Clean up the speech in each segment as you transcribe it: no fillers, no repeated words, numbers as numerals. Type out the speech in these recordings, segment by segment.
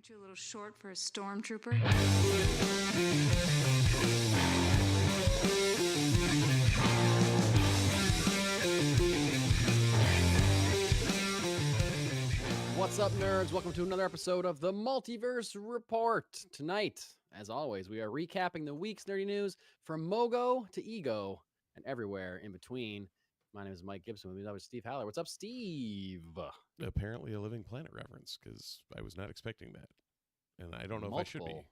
Aren't you a little short for a stormtrooper? What's up, nerds? Welcome to another episode of the Multiverse Report. Tonight, as always, we are recapping the week's nerdy news from Mogo to Ego and everywhere in between. My name is Mike Gibson. With me is Steve Haller. What's up, Steve? Apparently a Living Planet reference, because I was not expecting that. And I don't know if I should be.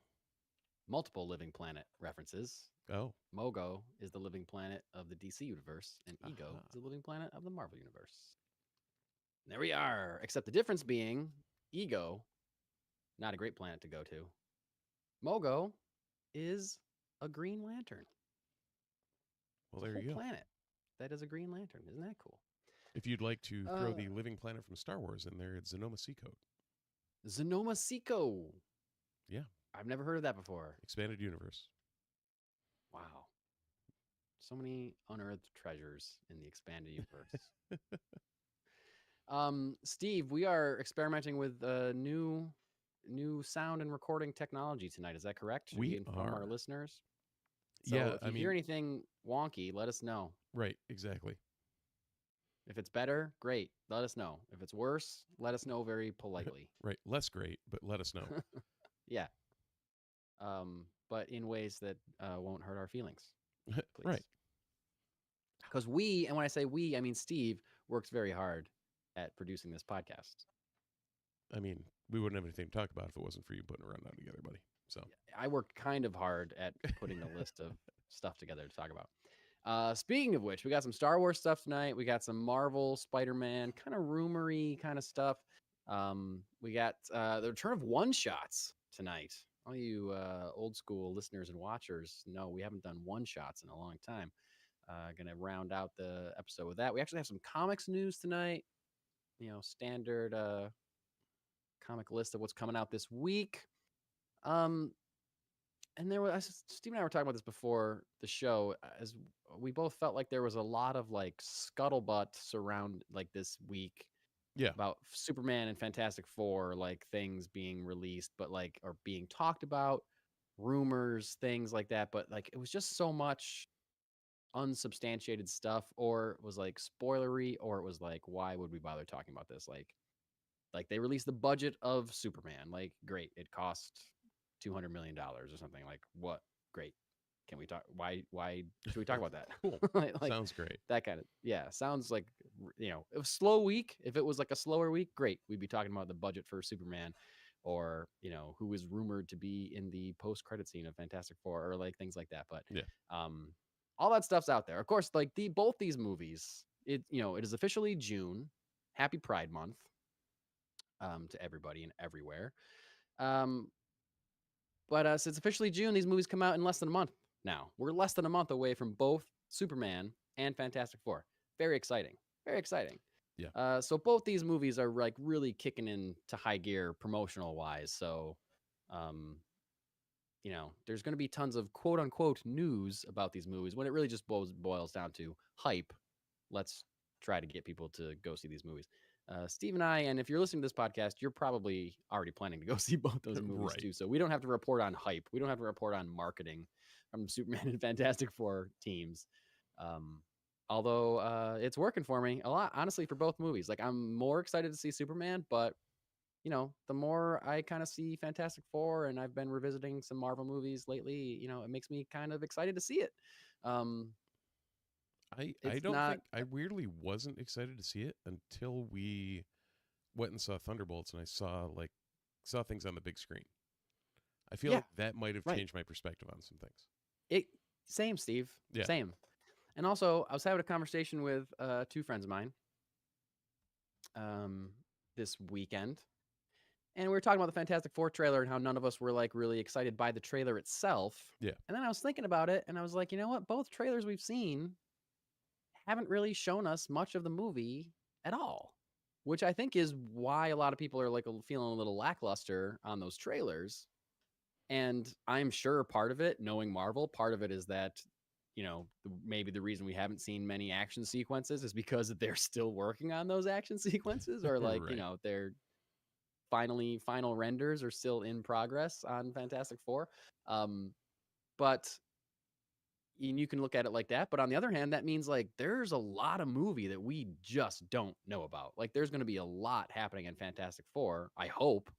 Multiple Living Planet references. Oh. Mogo is the living planet of the DC universe, and Ego is the living planet of the Marvel universe. There we are. Except the difference being, Ego, not a great planet to go to. Mogo is a Green Lantern. Well, there you go. Planet that is a Green Lantern. Isn't that cool? If you'd like to throw the Living Planet from Star Wars in there, it's Xenoma Seacode. Xenoma Seco. Yeah. I've never heard of that before. Expanded universe. Wow. So many unearthed treasures in the expanded universe. Steve, we are experimenting with new sound and recording technology tonight. Is that correct? Should we inform our listeners? So yeah. If you hear anything wonky, let us know. Right. Exactly. If it's better, great. Let us know. If it's worse, let us know very politely. Right. Less great, but let us know. Yeah. But in ways that won't hurt our feelings. Right. Because we, and when I say we, I mean Steve, works very hard at producing this podcast. I mean, we wouldn't have anything to talk about if it wasn't for you putting a rundown together, buddy. So I worked kind of hard at putting a list of stuff together to talk about. Speaking of which, we got some Star Wars stuff tonight. We got some Marvel, Spider-Man, kind of rumory kind of stuff. We got the return of one-shots tonight. All you old school listeners and watchers know we haven't done one-shots in a long time. Gonna round out the episode with that. We actually have some comics news tonight. Standard comic list of what's coming out this week. And there was Steve and I were talking about this before the show, as we both felt like there was a lot of like scuttlebutt surround like this week. Yeah. About Superman and Fantastic Four, like things being released, but like or being talked about, rumors, things like that. But like it was just so much unsubstantiated stuff, or it was like spoilery, or it was like, why would we bother talking about this? Like they released the budget of Superman. Like, great, it cost $200 million or something. Like, what? Great. Can we talk? Why should we talk about that? Cool. like, sounds great. That kind of, yeah, sounds like, it was a slow week. If it was like a slower week, great. We'd be talking about the budget for Superman, or, who is rumored to be in the post-credit scene of Fantastic Four, or like things like that. But, yeah. All that stuff's out there. Of course, like both these movies, it is officially June. Happy Pride Month to everybody and everywhere. But since officially June, these movies come out in less than a month now. We're less than a month away from both Superman and Fantastic Four. Very exciting. Very exciting. Yeah. So both these movies are like really kicking into high gear promotional wise. So, there's going to be tons of quote unquote news about these movies when it really just boils down to hype. Let's try to get people to go see these movies. Steve and I, and if you're listening to this podcast, you're probably already planning to go see both those movies right. too. So we don't have to report on hype. We don't have to report on marketing from Superman and Fantastic Four teams. Although it's working for me a lot, honestly, for both movies. Like, I'm more excited to see Superman, but the more I kind of see Fantastic Four, and I've been revisiting some Marvel movies lately, it makes me kind of excited to see it. I weirdly wasn't excited to see it until we went and saw Thunderbolts, and I saw things on the big screen. I feel like that might have changed my perspective on some things. Same, Steve. Yeah. Same. And also, I was having a conversation with two friends of mine this weekend, and we were talking about the Fantastic Four trailer and how none of us were like really excited by the trailer itself. Yeah. And then I was thinking about it, and I was like, you know what? Both trailers we've seen haven't really shown us much of the movie at all, which I think is why a lot of people are like feeling a little lackluster on those trailers. And I'm sure part of it, knowing Marvel, part of it is that, maybe the reason we haven't seen many action sequences is because they're still working on those action sequences, or like, right. They're final renders are still in progress on Fantastic Four. But you can look at it like that. But on the other hand, that means like there's a lot of movie that we just don't know about. Like there's going to be a lot happening in Fantastic Four. I hope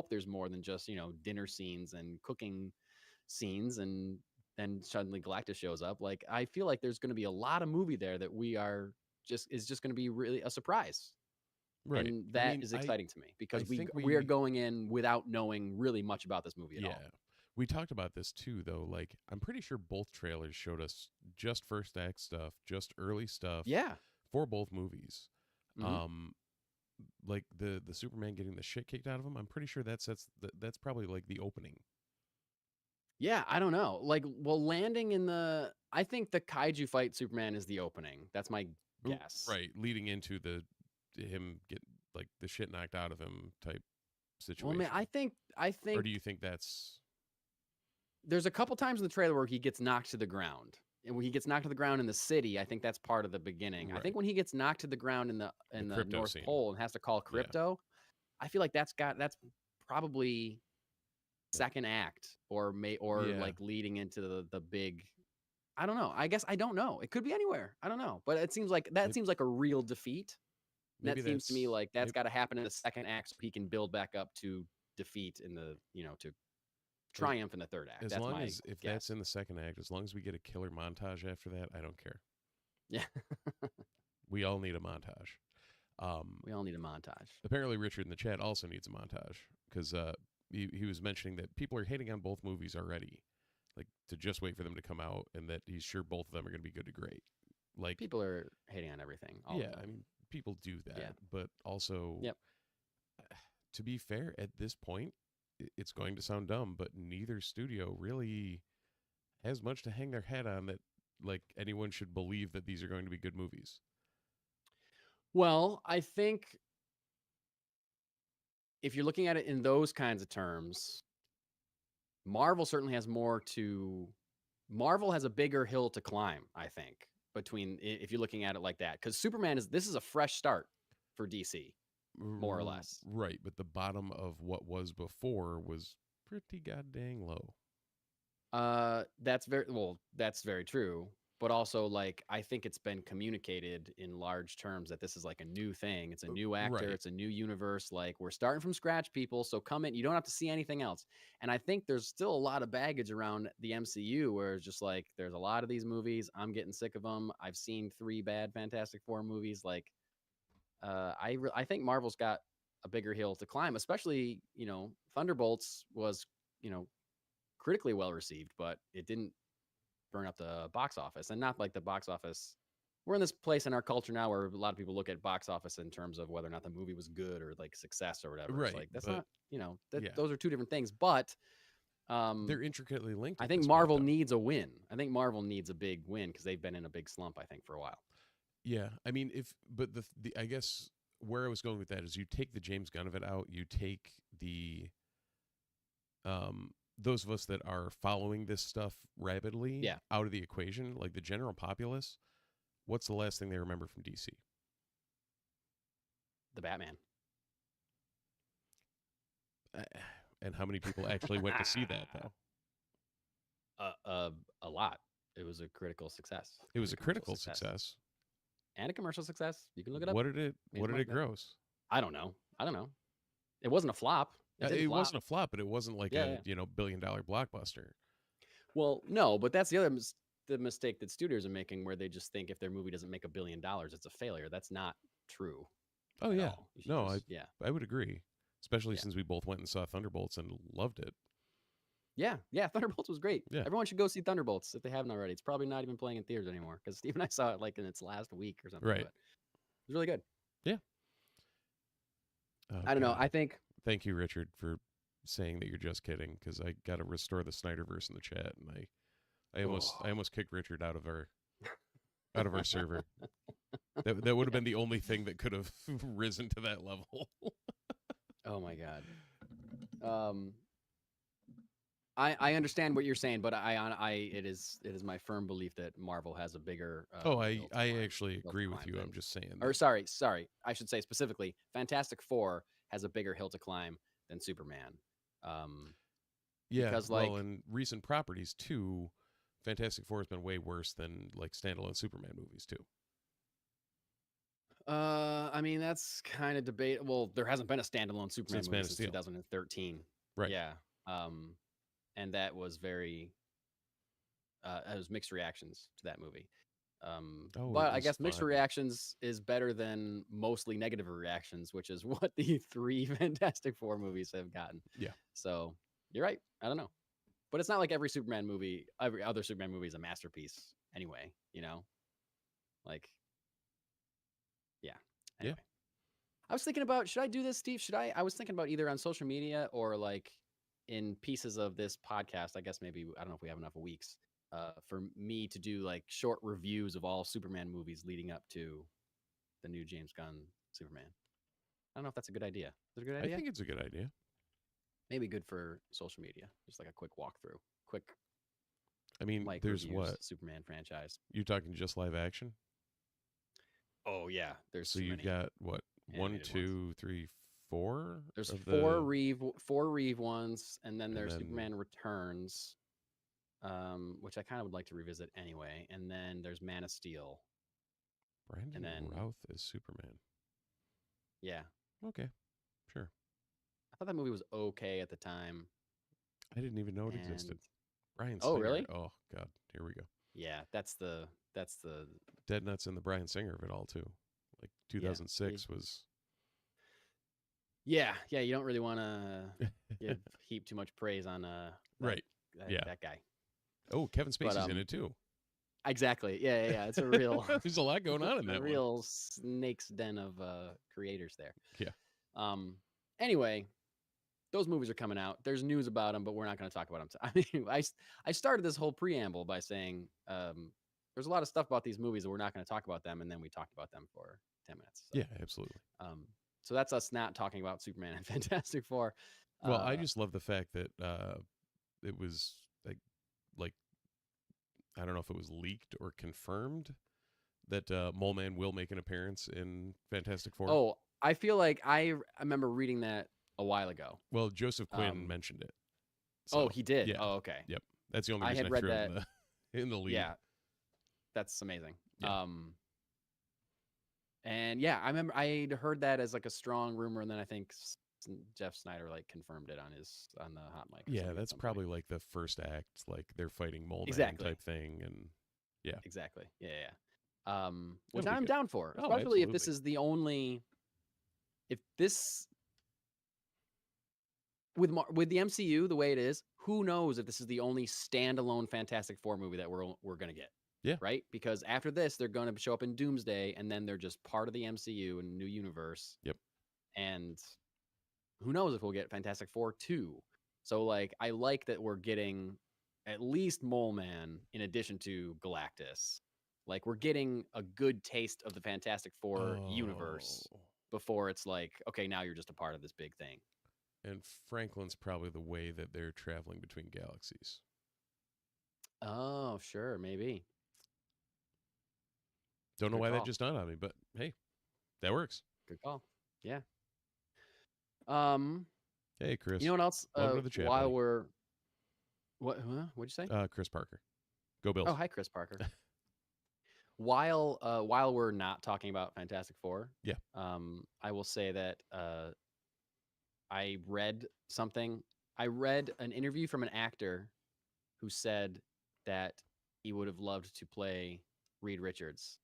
there's more than just, dinner scenes and cooking scenes and then suddenly Galactus shows up. Like I feel like there's going to be a lot of movie there that is just going to be really a surprise. Right. And that is exciting to me because we are going in without knowing really much about this movie at all. We talked about this too, though. Like, I'm pretty sure both trailers showed us just first act stuff, just early stuff. Yeah. For both movies. Mm-hmm. Like the Superman getting the shit kicked out of him. I'm pretty sure that's probably like the opening. Yeah, I don't know. Like, well, landing in I think the kaiju fight Superman is the opening. That's my guess. Right, leading into him get like the shit knocked out of him type situation. Well, man, I think. Or do you think that's? There's a couple times in the trailer where he gets knocked to the ground. And when he gets knocked to the ground in the city, I think that's part of the beginning. Right. I think when he gets knocked to the ground in the North Pole and has to call Crypto, I feel like that's probably second act or like leading into the big. I don't know. I guess I don't know. It could be anywhere. I don't know. But it seems like seems like a real defeat. That seems to me like that's got to happen in the second act so he can build back up to defeat in the to triumph in the third act. As that's long as if that's in the second act, as long as we get a killer montage after that, I don't care. Yeah. We all need a montage. We all need a montage. Apparently, Richard in the chat also needs a montage because he was mentioning that people are hating on both movies already, like to just wait for them to come out, and that he's sure both of them are going to be good to great. Like people are hating on everything. I mean, people do that, but also, to be fair, at this point, it's going to sound dumb, but neither studio really has much to hang their hat on that like anyone should believe that these are going to be good movies. Well, I think if you're looking at it in those kinds of terms, Marvel certainly has Marvel has a bigger hill to climb, I think, if you're looking at it like that, because this is a fresh start for DC. More or less. Right, but the bottom of what was before was pretty goddamn low. That's very true. But also, like, I think it's been communicated in large terms that this is like a new thing. It's a new actor. Right. It's a new universe. Like, we're starting from scratch, people. So come in. You don't have to see anything else. And I think there's still a lot of baggage around the MCU where it's just like, there's a lot of these movies. I'm getting sick of them. I've seen 3 bad Fantastic Four movies. Like, I think Marvel's got a bigger hill to climb, especially, Thunderbolts was, critically well received, but it didn't burn up the box office. And not like the box office. We're in this place in our culture now where a lot of people look at box office in terms of whether or not the movie was good or like success or whatever. Right, it's like, that's not, those are two different things, but they're intricately linked. I think Marvel needs a win. I think Marvel needs a big win because they've been in a big slump, I think, for a while. Yeah, I mean, the I guess where I was going with that is you take the James Gunn of it out, you take the those of us that are following this stuff rapidly out of the equation, like the general populace. What's the last thing they remember from DC? The Batman. And how many people actually went to see that though? A lot. It was a critical success. It was a critical success. And a commercial success. You can look it up. What did it gross? I don't know. It wasn't a flop. It wasn't a flop, but it wasn't like a $1 billion blockbuster. Well, no, but that's the mistake that studios are making, where they just think if their movie doesn't make $1 billion, it's a failure. That's not true. Oh yeah, no, I would agree, especially since we both went and saw Thunderbolts and loved it. Yeah, Thunderbolts was great. Yeah. Everyone should go see Thunderbolts if they haven't already. It's probably not even playing in theaters anymore because Steve and I saw it like in its last week or something. Right. But it was really good. Yeah. I don't know. I think. Thank you, Richard, for saying that you're just kidding, because I got to restore the Snyderverse in the chat, and I almost kicked Richard out of our server. That would have been the only thing that could have risen to that level. Oh my God. I understand what you're saying, but it is my firm belief that Marvel has a bigger. I actually agree with you. I'm just saying. Or sorry, I should say specifically, Fantastic Four has a bigger hill to climb than Superman. Yeah, because, well, like, and recent properties too, Fantastic Four has been way worse than like standalone Superman movies too. I mean, that's kind of debate. Well, there hasn't been a standalone Superman Since Man movie of since Steel. 2013. Right. Yeah. And that was very. It was mixed reactions to that movie. Oh, But it I was guess mixed fun. reactions is better than mostly negative reactions, which is what the 3 Fantastic Four movies have gotten. Yeah. So you're right. I don't know. But it's not like every other Superman movie is a masterpiece anyway, you know? Like, yeah. Anyway. Yeah. I was thinking about, should I do this, Steve? I was thinking about either on social media or like in pieces of this podcast. I guess maybe, I don't know if we have enough weeks for me to do like short reviews of all Superman movies leading up to the new James Gunn Superman. I don't know if that's a good idea. Is it a good idea? I think it's a good idea. Maybe good for social media. Just like a quick walkthrough. Quick I mean, Mike there's reviews what? Superman franchise. You talking just live action? Oh yeah, there's So too you've many. got what? 1, animated 2, 3, 4? There's of four the... Reeve ones, and then And there's then- Superman Returns, which I kind of would like to revisit anyway. And then there's Man of Steel. Brandon then- Routh as Superman. Yeah, Okay, sure. I thought that movie was okay at the time. I didn't even know it and existed. Brian Oh, Singer. really? Oh God, here we go. yeah, that's the Dead Nuts and the Brian Singer of it all too. Like 2006 was. yeah. You don't really want to heap too much praise on Right. Yeah. that guy. Oh, Kevin Spacey's in um, it too. Exactly. Yeah. It's a real There's a lot going on in a that one. real snake's den of creators there. Yeah. Anyway, those movies are coming out. There's news about them, but we're not going to talk about them. I mean, I started this whole preamble by saying there's a lot of stuff about these movies that we're not going to talk about them, and then we talked about them for 10 minutes. So, Yeah, absolutely. So that's us not talking about Superman and Fantastic Four. Well, I just love the fact that it was like I don't know if it was leaked or confirmed that Mole Man will make an appearance in Fantastic Four. Oh, I feel like I remember reading that a while ago. Well, Joseph Quinn mentioned it. Oh, he did. Yeah. Oh, okay. Yep. That's the only I reason had I read threw that. it in the lead. Yeah, that's amazing. Yeah. And yeah, I remember I'd heard that as like a strong rumor, and then I think Jeff Snyder like confirmed it on the hot mic. or Yeah, something at that's some point. probably like the first act, like they're fighting Mole Man Exactly. type thing, and Exactly. Yeah. Which be I'm good. down for, Oh, especially if this absolutely. is the only. If this with the MCU the way it is, who knows if this is the only standalone Fantastic Four movie that we're gonna get. Yeah. Right? Because after this, they're gonna show up in Doomsday, and then they're just part of the MCU and new universe. Yep. And who knows if we'll get Fantastic Four 2. So like I like that we're getting at least Mole Man in addition to Galactus. Like we're getting a good taste of the Fantastic Four universe Oh. before it's like, okay, now you're just a part of this big thing. And Franklin's probably the way that they're traveling between galaxies. Oh, sure, maybe. Don't know Good why call. that just dawned on me, but hey, that works. Good call. Yeah. Hey, Chris. You know what else? Welcome to the chat, While buddy. we're what'd you say? Chris Parker. Go Bills. Oh, hi, Chris Parker. While we're not talking about Fantastic Four, Yeah. I will say that I read something. I read an interview from an actor who said that he would have loved to play Reed Richards,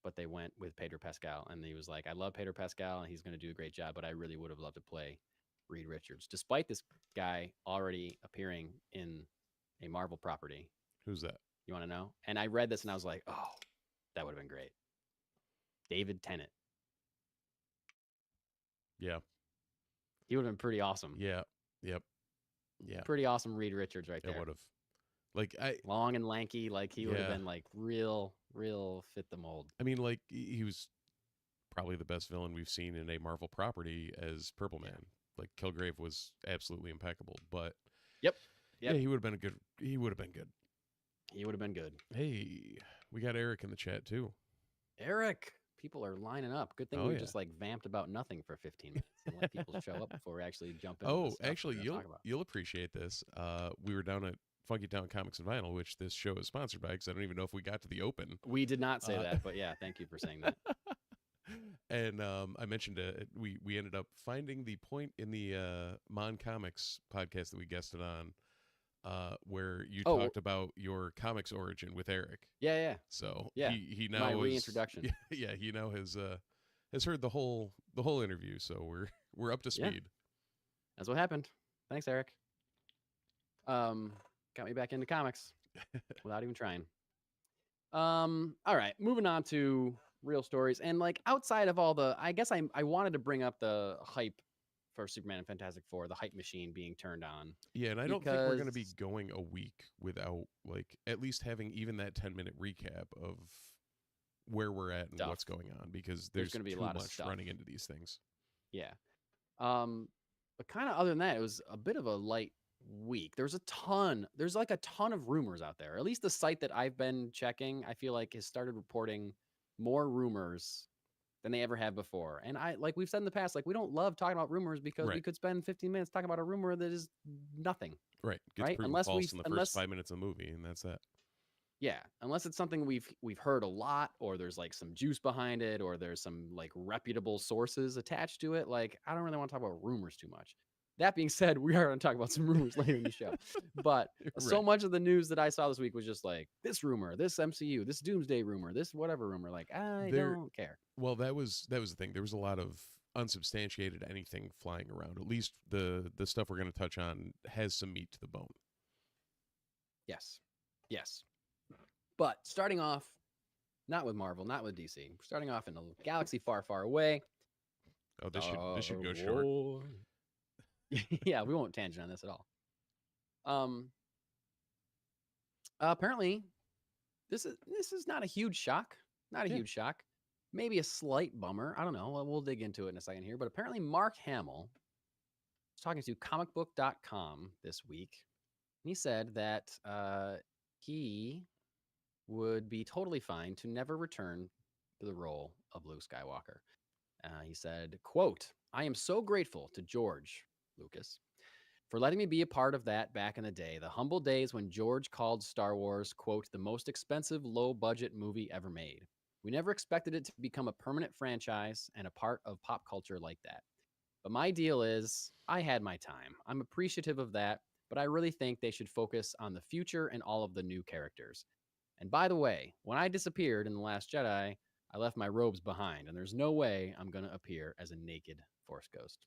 but they went with Pedro Pascal, and he was like, "I love Pedro Pascal, and he's going to do a great job, but I really would have loved to play Reed Richards, despite this guy already appearing in a Marvel property." Who's that? You want to know? And I read this, and I was like, "Oh, that would have been great." David Tennant. Yeah. He would have been pretty awesome. Yeah. Yep. Yeah. Pretty awesome Reed Richards right It there. would have. Like Long and lanky, like he would have Yeah. been like real fit the mold. I mean, like he was probably the best villain we've seen in a Marvel property as Purple Man. Like Kilgrave was absolutely impeccable, but Yep. yeah, he would have been good. He would have been good. He would have been good. Hey, we got Eric in the chat too. Eric, people are lining up. Good thing Oh, we yeah. just like vamped about nothing for 15 minutes and let people show up before we actually jump into the Oh, stuff actually, we're gonna talk about. you'll appreciate this. We were down at Funky Town Comics and Vinyl, which this show is sponsored by, because I don't even know if we got to the open. We did not say Uh, that, but yeah, thank you for saying that. And I mentioned we ended up finding the point in the Mon Comics podcast that we guested on, where you Oh. talked about your comics origin with Eric. Yeah. So Yeah, he now my is- reintroduction. Yeah, he now has heard the whole interview, so we're up to Yeah. speed. That's what happened. Thanks, Eric. Got me back into comics without even trying. All right, moving on to real stories. And like outside of all the, I guess I wanted to bring up the hype for Superman and Fantastic Four, the hype machine being turned on. Yeah, and I don't think we're going to be Because- going a week without like at least having even that 10-minute recap of where we're at and Stuff. what's going on, because There's there's gonna be a too lot of much stuff. running into these things. Yeah. But kind of other than that, it was a bit of a light week. There's like a ton of rumors out there. At least the site that I've been checking, I feel like has started reporting more rumors than they ever have before. And like we've said in the past, like we don't love talking about rumors because we Right. could spend 15 minutes talking about a rumor that is nothing. Right. Gets Right? proven Unless false we've- in the unless- first 5 minutes of the movie, and that's that. Yeah, unless it's something we've heard a lot, or there's like some juice behind it, or there's some like reputable sources attached to it. Like I don't really want to talk about rumors too much. That being said, we are going to talk about some rumors later in the show. But so Right. much of the news that I saw this week was just like this rumor, this MCU, this Doomsday rumor, this whatever rumor. Like I There- don't care. Well, that was the thing. There was a lot of unsubstantiated anything flying around. At least the stuff we're going to touch on has some meat to the bone. Yes. But starting off, not with Marvel, not with DC. We're starting off in a galaxy far, far away. Oh, this should go Star short. Wars. Yeah, we won't tangent on this at all. Apparently, this is not a huge shock. Not a Yeah. huge shock. Maybe a slight bummer. I don't know. We'll dig into it in a second here. But apparently, Mark Hamill was talking to comicbook.com this week. And he said that he would be totally fine to never return to the role of Luke Skywalker. He said, quote, "I am so grateful to George Lucas for letting me be a part of that back in the day, the humble days when George called Star Wars, quote, the most expensive low-budget movie ever made. We never expected it to become a permanent franchise and a part of pop culture like that. But my deal is, I had my time. I'm appreciative of that, but I really think they should focus on the future and all of the new characters. And by the way, when I disappeared in The Last Jedi, I left my robes behind, and there's no way I'm going to appear as a naked Force ghost."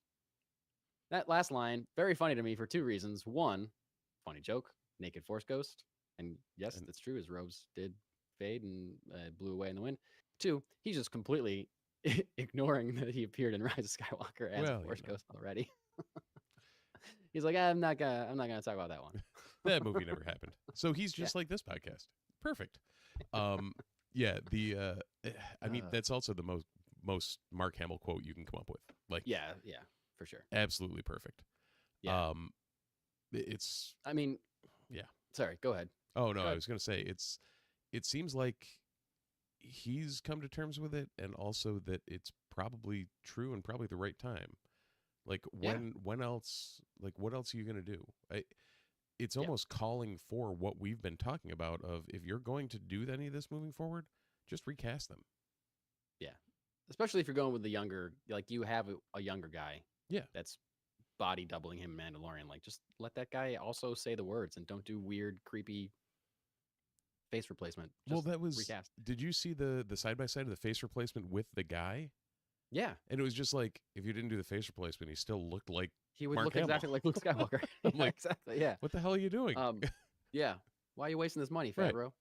That last line, very funny to me for two reasons. One, funny joke, naked Force ghost. And yes, And- that's true. His robes did fade and blew away in the wind. Two, he's just completely ignoring that he appeared in Rise of Skywalker as Well, a you Force know. ghost already. He's like, I'm not gonna talk about that one. That movie never happened. So he's just like this podcast. Perfect. Yeah, I mean, that's also the most Mark Hamill quote you can come up with. Like, Yeah, for sure. absolutely perfect. Yeah. It's I mean, Yeah. Sorry, go ahead. oh no, Go I ahead. was gonna say it seems like he's come to terms with it, and also that it's probably true and probably the right time. Like Yeah. when else? Like what else are you gonna do? It's Yeah. almost calling for what we've been talking about. Of if you're going to do any of this moving forward, just recast them. Especially if you're going with the younger, like you have a younger guy. Yeah. That's body doubling him Mandalorian. Like just let that guy also say the words and don't do weird, creepy face replacement. Well, Just that was. recast. Did you see the side by side of the face replacement with the guy? Yeah. And it was just like if you didn't do the face replacement, he still looked like. He would Mark look exactly Hamill. like Luke Skywalker. I'm Yeah, like, exactly. Yeah. What the hell are you doing? Yeah. Why are you wasting this money, Right. Favreau?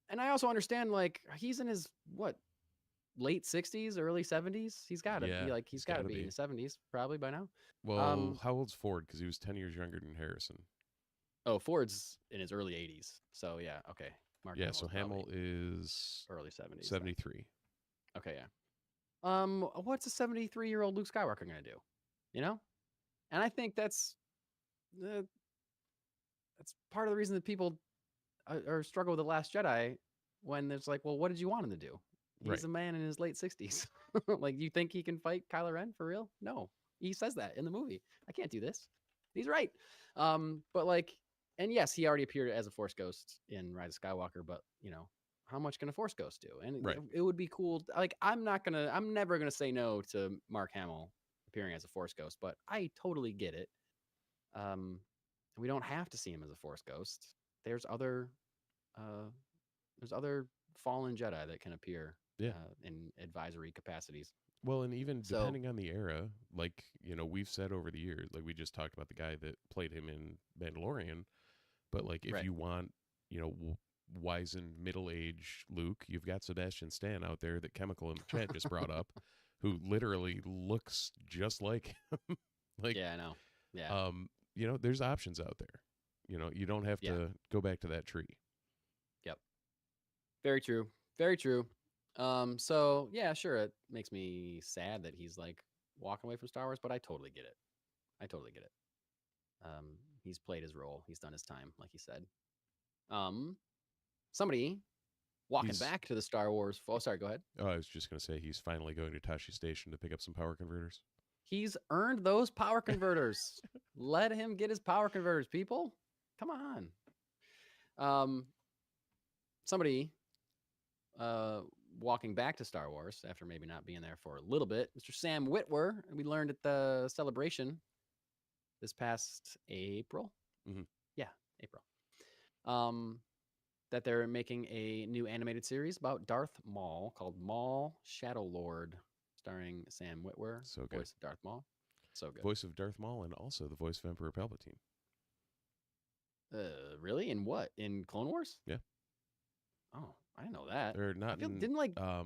And I also understand, like, he's in his late 60s, early 70s. He's got to Yeah, be like, he's he's got to gotta be in be. his 70s probably by now. Well, how old's Ford? Because he was 10 years younger than Harrison. Oh, Ford's in his early 80s. So yeah, okay. Mark Yeah, Hamill's so Hamill probably is early 70s. then. 73. Okay, yeah. What's a 73-year-old Luke Skywalker gonna do? You know? And I think that's part of the reason that people are struggle with The Last Jedi when there's like, well, what did you want him to do? He's Right. a man in his late 60s. Like, you think he can fight Kylo Ren for real? No. He says that in the movie. I can't do this. He's right. But like, and yes, he already appeared as a Force Ghost in Rise of Skywalker, but how much can a Force Ghost do? And Right. it would be cool. Like, I'm never gonna say no to Mark Hamill appearing as a Force Ghost, but I totally get it. We don't have to see him as a Force Ghost. There's other fallen Jedi that can appear Yeah. in advisory capacities. Well, and even So- depending on the era, like, we've said over the years, like we just talked about the guy that played him in Mandalorian, but like if Right. you want, wizened middle-aged Luke, you've got Sebastian Stan out there that Chemical in the chat just brought up, who literally looks just like him. Like, yeah, I know. Yeah. There's options out there. You don't have Yeah. to go back to that tree. Very true. Very true. So yeah, sure, it makes me sad that he's like walking away from Star Wars, but I totally get it. He's played his role. He's done his time, like he said. Somebody walking He's- back to the Star Wars. Oh, sorry, go ahead. Oh, I was just going to say he's finally going to Tashi Station to pick up some power converters. He's earned those power converters. Let him get his power converters, people. Come on. Somebody walking back to Star Wars after maybe not being there for a little bit, Mr. Sam Witwer. We learned at the celebration this past April. Mhm. Yeah, April. That they're making a new animated series about Darth Maul called Maul Shadow Lord, starring Sam Witwer, So good. voice of Darth Maul. So good. Voice of Darth Maul and also the voice of Emperor Palpatine. Really? In what? In Clone Wars? Yeah. Oh, I didn't know that. Or not in, Didn't like oh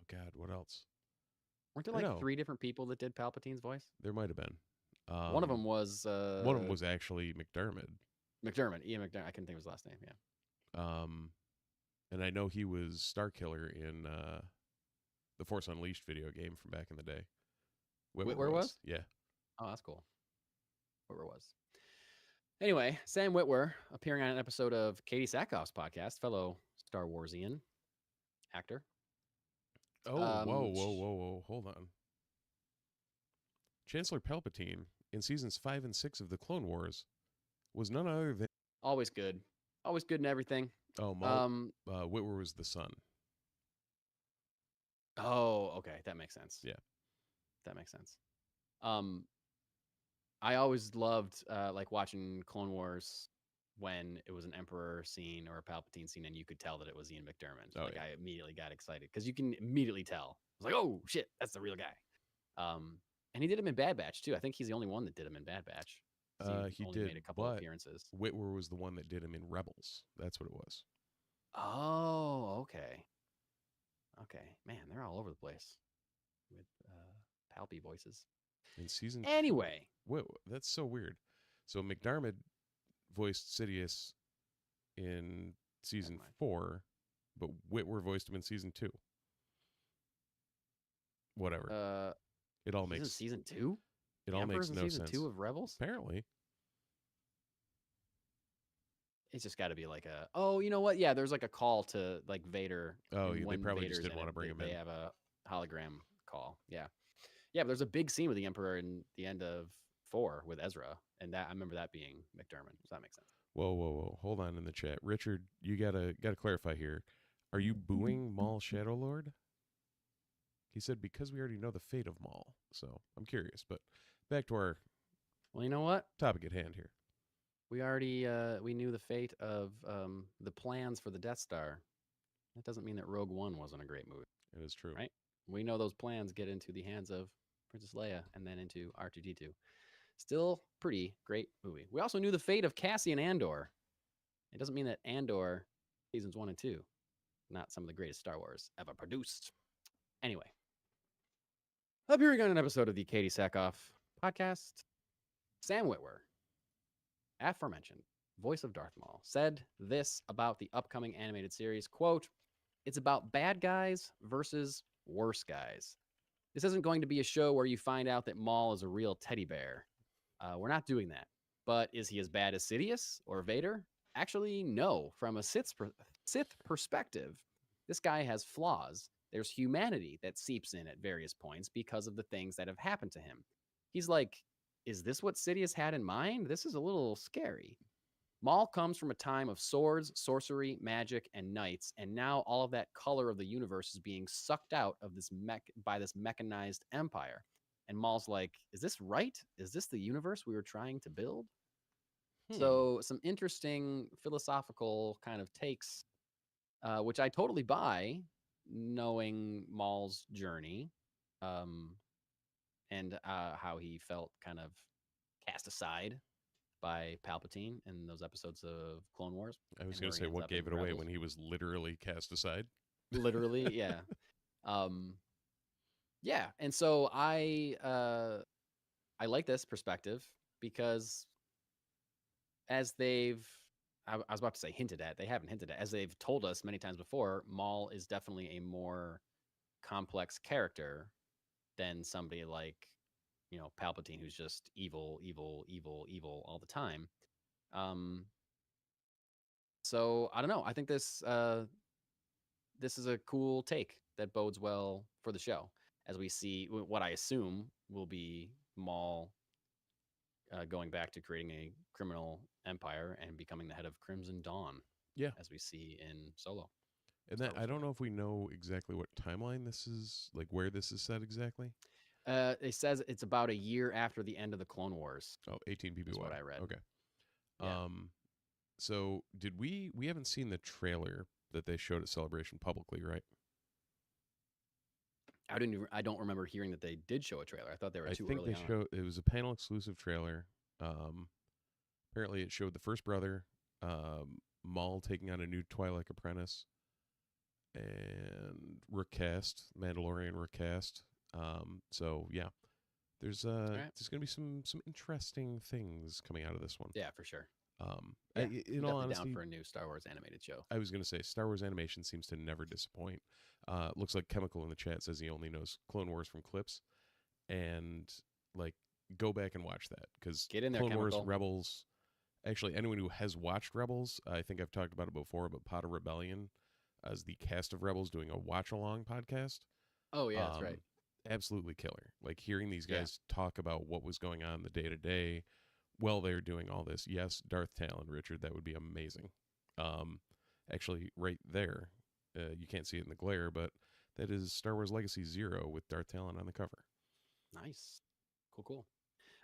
God, what else? weren't there I like know. 3 different people that did Palpatine's voice? There might have been. One of them was One of them was actually McDermott. McDermott. Ian McDermott. I couldn't think of his last name. Yeah. And I know he was Starkiller in the Force Unleashed video game from back in the day. Witwer was? Yeah. Oh, that's cool. Witwer was. Anyway, Sam Witwer appearing on an episode of Katie Sackhoff's podcast, fellow Star Warsian actor. Oh, whoa. Hold on. Chancellor Palpatine in seasons 5 and 6 of the Clone Wars was none other than Always good. Always good in everything. Witwer was the son. Oh, okay. That makes sense. Yeah. That makes sense. I always loved like watching Clone Wars when it was an Emperor scene or a Palpatine scene, and you could tell that it was Ian McDermott. Oh, like yeah. I immediately got excited because you can immediately tell. I was like, oh shit, that's the real guy. And he did him in Bad Batch too. I think he's the only one that did him in Bad Batch. He only did, made a couple but appearances. Witwer was the one that did him in Rebels. That's what it was. Oh, okay. Okay, man, they're all over the place with Palpy voices. In season Anyway, Wait, that's so weird. So McDermott voiced Sidious in season mind. 4, but Witwer voiced him in season 2. Whatever. It all he's in makes season 2. it all makes in no season sense. 2 of Rebels. Apparently. It's just got to be like a. Oh, you know what? Yeah, there's like a call to like Vader. Oh, and they when probably just Vader's didn't in want it, to bring him they in. have a hologram call. Yeah, but there's a big scene with the Emperor in the end of 4 with Ezra, and that I remember that being McDermott. Does that make sense? Whoa. Hold on in the chat. Richard, you gotta clarify here. Are you booing Maul Shadow Lord? He said because we already know the fate of Maul. So I'm curious, but back to our Well, you know what? topic at hand here. We already we knew the fate of the plans for the Death Star. That doesn't mean that Rogue One wasn't a great movie. It is true. Right. We know those plans get into the hands of Princess Leia and then into R2-D2. Still pretty great movie. We also knew the fate of Cassian Andor. It doesn't mean that Andor seasons 1 and 2, not some of the greatest Star Wars ever produced. Anyway, appearing on an episode of the Katie Sackhoff podcast, Sam Witwer, aforementioned voice of Darth Maul, said this about the upcoming animated series, quote, "It's about bad guys versus worse guys. This isn't going to be a show where you find out that Maul is a real teddy bear. We're not doing that. But is he as bad as Sidious or Vader? Actually, no. From a Sith's Sith perspective, this guy has flaws. There's humanity that seeps in at various points because of the things that have happened to him. He's like, is this what Sidious had in mind? This is a little scary. Maul comes from a time of swords, sorcery, magic, and knights, and now all of that color of the universe is being sucked out of this by this mechanized empire. And Maul's like, is this right? Is this the universe we were trying to build? So some interesting philosophical kind of takes, which I totally buy, knowing Maul's journey, and how he felt kind of cast aside by Palpatine in those episodes of Clone Wars. I was going to say, what gave it away when he was literally cast aside? Literally, yeah. Yeah, and so I like this perspective because as they've, I was about to say hinted at, they haven't hinted at, as they've told us many times before, Maul is definitely a more complex character than somebody like, Palpatine, who's just evil, evil, evil, evil all the time. So I don't know. I think this is a cool take that bodes well for the show, as we see what I assume will be Maul going back to creating a criminal empire and becoming the head of Crimson Dawn. Yeah, as we see in Solo. And that I don't know if we know exactly what timeline this is, like where this is set exactly. It says it's about a year after the end of the Clone Wars. Oh, 18 PBY. That's what I read. Okay. Yeah. So did we haven't seen the trailer that they showed at Celebration publicly, right? I don't remember hearing that they did show a trailer. I thought they were too early on. I think they showed, it was a panel exclusive trailer. Apparently it showed the first brother, Maul taking on a new Twi'lek apprentice, and recast, Mandalorian recast. So yeah, there's going to be some interesting things coming out of this one. Yeah, for sure. In all honesty, down for a new Star Wars animated show. I was going to say Star Wars animation seems to never disappoint. Looks like Chemical in the chat says he only knows Clone Wars from clips, and like go back and watch that, because Get in there, Clone Chemical. Wars, Rebels. Actually, anyone who has watched Rebels, I think I've talked about it before, but Pot of Rebellion as the cast of Rebels doing a watch along podcast. Oh yeah, that's right. Absolutely killer. Like hearing these guys talk about what was going on the day to day while they're doing all this. Yes, Darth Talon, Richard, that would be amazing. Actually, right there, you can't see it in the glare, but that is Star Wars Legacy 0 with Darth Talon on the cover. Nice. Cool.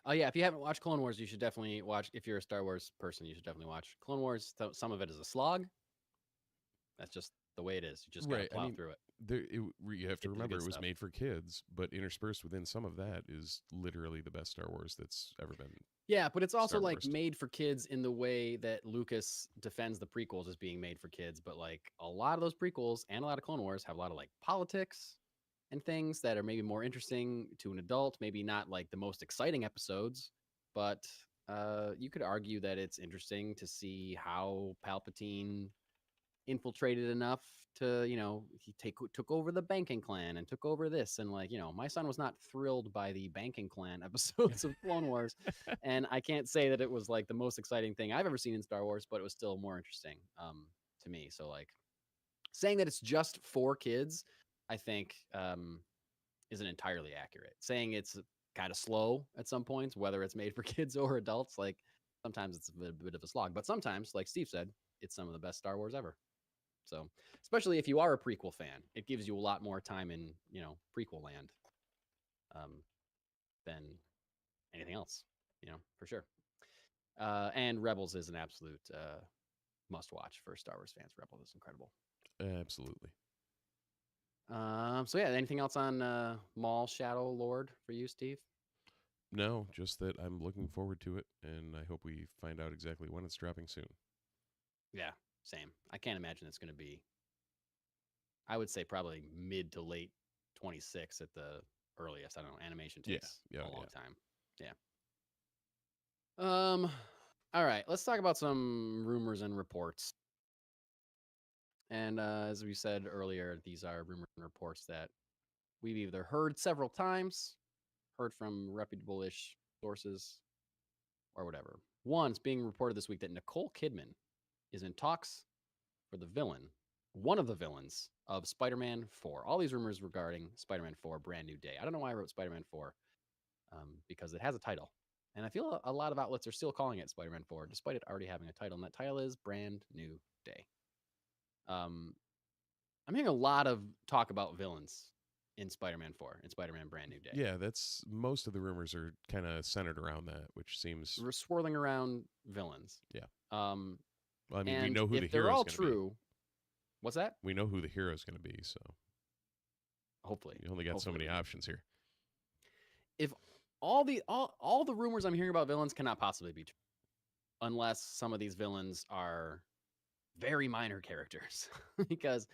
Yeah, if you haven't watched Clone Wars, you should definitely watch. If you're a Star Wars person, you should definitely watch Clone Wars. Some of it is a slog. That's just the way it is. You just gotta plow through it. You have to remember it was made for kids, but interspersed within some of that is literally the best Star Wars that's ever been. Yeah, but it's also like made for kids in the way that Lucas defends the prequels as being made for kids. But like a lot of those prequels and a lot of Clone Wars have a lot of like politics and things that are maybe more interesting to an adult, maybe not like the most exciting episodes, but you could argue that it's interesting to see how Palpatine infiltrated enough to, he took over the banking clan and took over this. And like, my son was not thrilled by the banking clan episodes of Clone Wars. And I can't say that it was like the most exciting thing I've ever seen in Star Wars, but it was still more interesting to me. So like saying that it's just for kids, I think isn't entirely accurate. Saying it's kind of slow at some points, whether it's made for kids or adults, like sometimes it's a bit of a slog, but sometimes, like Steve said, it's some of the best Star Wars ever. So, especially if you are a prequel fan, it gives you a lot more time in, prequel land than anything else, for sure. And Rebels is an absolute must watch for Star Wars fans. Rebels is incredible. Absolutely. So yeah, anything else on Maul Shadow Lord for you, Steve? No, just that I'm looking forward to it, and I hope we find out exactly when it's dropping soon. Yeah, same. I can't imagine it's going to be, I would say probably mid to late 26 at the earliest. I don't know. Animation takes a long time. Yeah. All right, let's talk about some rumors and reports. And as we said earlier, these are rumors and reports that we've either heard several times, heard from reputable-ish sources, or whatever. One, it's being reported this week that Nicole Kidman is in talks for the villain, one of the villains of Spider-Man 4. All these rumors regarding Spider-Man 4, Brand New Day. I don't know why I wrote Spider-Man 4, because it has a title. And I feel a lot of outlets are still calling it Spider-Man 4, despite it already having a title. And that title is Brand New Day. I'm hearing a lot of talk about villains in Spider-Man 4 and Spider-Man Brand New Day. Yeah, that's most of the rumors are kind of centered around that, which seems We're swirling around villains. Yeah. Well, I mean, we know who the if they're hero's all going to true, what's that? be. We know who the hero's going to be, so Hopefully, you only got so many options here. If all the rumors I'm hearing about villains cannot possibly be true, unless some of these villains are very minor characters, because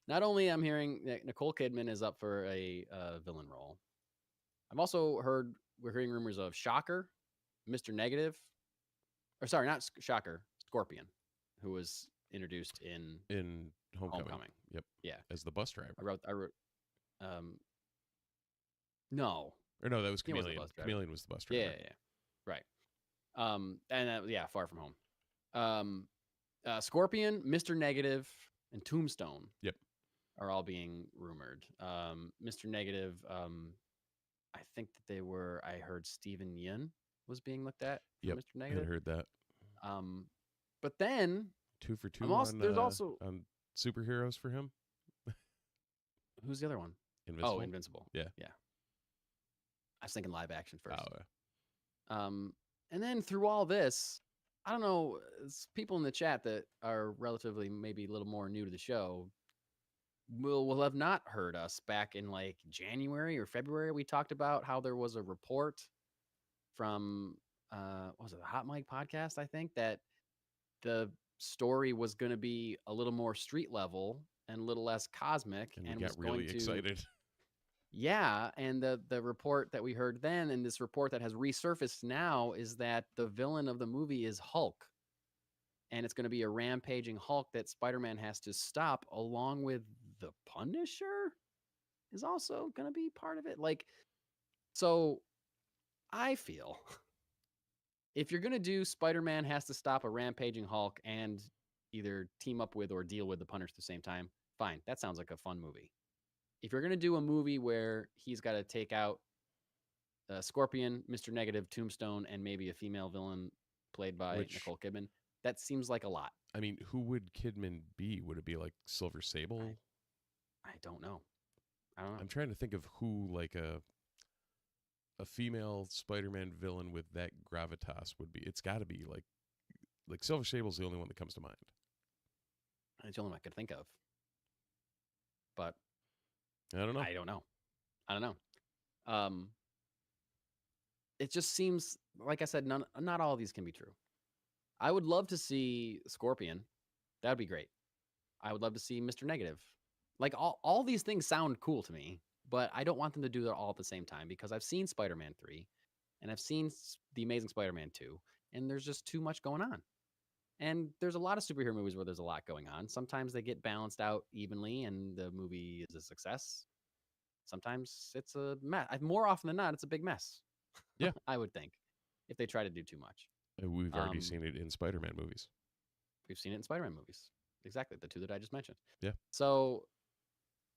not only I'm hearing that Nicole Kidman is up for a villain role, I've also heard we're hearing rumors of Shocker, Mr. Negative, or sorry, not Shocker, Scorpion, who was introduced in Homecoming. Yep. Yeah, as the bus driver. I wrote, no, Or no, that was He wasn't the Chameleon. bus driver. Chameleon was the bus driver. yeah, right. And Far From Home. Scorpion, Mr. Negative, and Tombstone. Yep. Are all being rumored. Mr. Negative, I think that they were. I heard Steven Yeun was being looked at for Yep. Mr. I Negative. had heard that. But then 2 for 2 there's also on superheroes for him. who's the other one? Invincible. Oh, Invincible. Yeah. I was thinking live action first. Oh, yeah. And then through all this, I don't know, people in the chat that are relatively maybe a little more new to the show will have not heard us back in like January or February. We talked about how there was a report from what was it, the Hot Mic podcast, I think, that the story was going to be a little more street level and a little less cosmic, And and we was got really going to, excited. yeah, and the report that we heard then, and this report that has resurfaced now, is that the villain of the movie is Hulk. And it's going to be a rampaging Hulk that Spider-Man has to stop, along with the Punisher is also going to be part of it. Like, so I feel if you're going to do Spider-Man has to stop a rampaging Hulk and either team up with or deal with the Punisher at the same time, fine. That sounds like a fun movie. If you're going to do a movie where he's got to take out Scorpion, Mr. Negative, Tombstone, and maybe a female villain played by Nicole Kidman, that seems like a lot. I mean, who would Kidman be? Would it be like Silver Sable? I don't know. I don't know. I'm trying to think of who like a female Spider-Man villain with that gravitas would be. It's got to be like Silver Sable's the only one that comes to mind. It's the only one I could think of. But I don't know. I don't know. It just seems, like I said, not all of these can be true. I would love to see Scorpion. That would be great. I would love to see Mr. Negative. Like, all these things sound cool to me, but I don't want them to do that all at the same time, because I've seen Spider-Man 3 and I've seen The Amazing Spider-Man 2, and there's just too much going on. And there's a lot of superhero movies where there's a lot going on. Sometimes they get balanced out evenly and the movie is a success. Sometimes it's a mess. More often than not, it's a big mess. Yeah. I would think, if they try to do too much. We've already seen it in Spider-Man movies. We've seen it in Spider-Man movies. Exactly, the two that I just mentioned. Yeah. So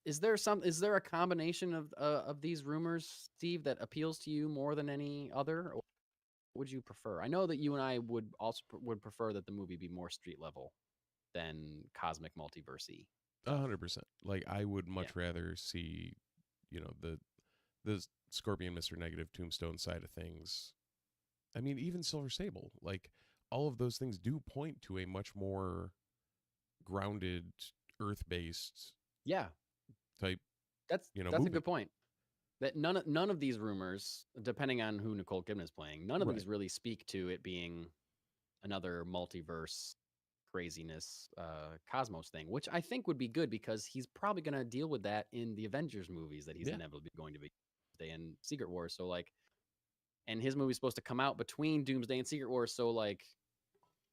is there a combination of these rumors, Steve, that appeals to you more than any other? Or would you prefer? I know that you and I would prefer that the movie be more street level than cosmic multiverse-y. 100%. Like, I would much rather see, the Scorpion, Mr. Negative, Tombstone side of things. I mean, even Silver Sable, like, all of those things do point to a much more grounded, earth-based type. That's movie. a good point. That none of these rumors, depending on who Nicole Kidman is playing, none of these really speak to it being another multiverse craziness cosmos thing, which I think would be good, because he's probably going to deal with that in the Avengers movies that he's inevitably going to be in Secret Wars. So like, and his movie's supposed to come out between Doomsday and Secret Wars. So like,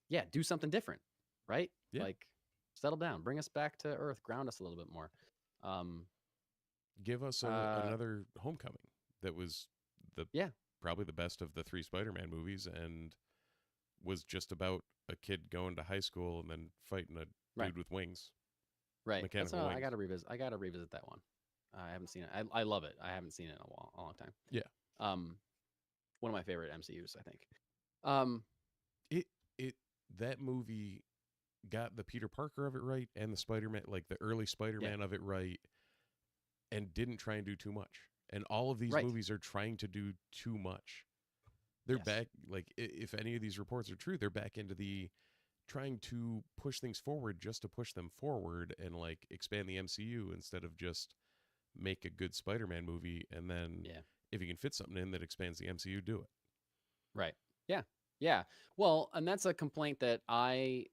yeah, do something different, right? Yeah. Like, settle down, bring us back to Earth, ground us a little bit more. Give us another Homecoming that was probably the best of the 3 Spider-Man movies, and was just about a kid going to high school and then fighting a Right. dude with wings. Right. Mechanical I wings. gotta revisit that one. I haven't seen it. I love it. I haven't seen it in a long time. Yeah. One of my favorite MCUs, I think. Um, It that movie got the Peter Parker of it right and the Spider-Man, like the early Spider-Man of it right, and didn't try and do too much. And all of these Right. movies are trying to do too much. They're Yes. back, like if any of these reports are true, they're back into the trying to push things forward just to push them forward and like expand the MCU instead of just make a good Spider-Man movie and then if you can fit something in that expands the MCU, do it. Right. Yeah. Yeah. Well, and that's a complaint that I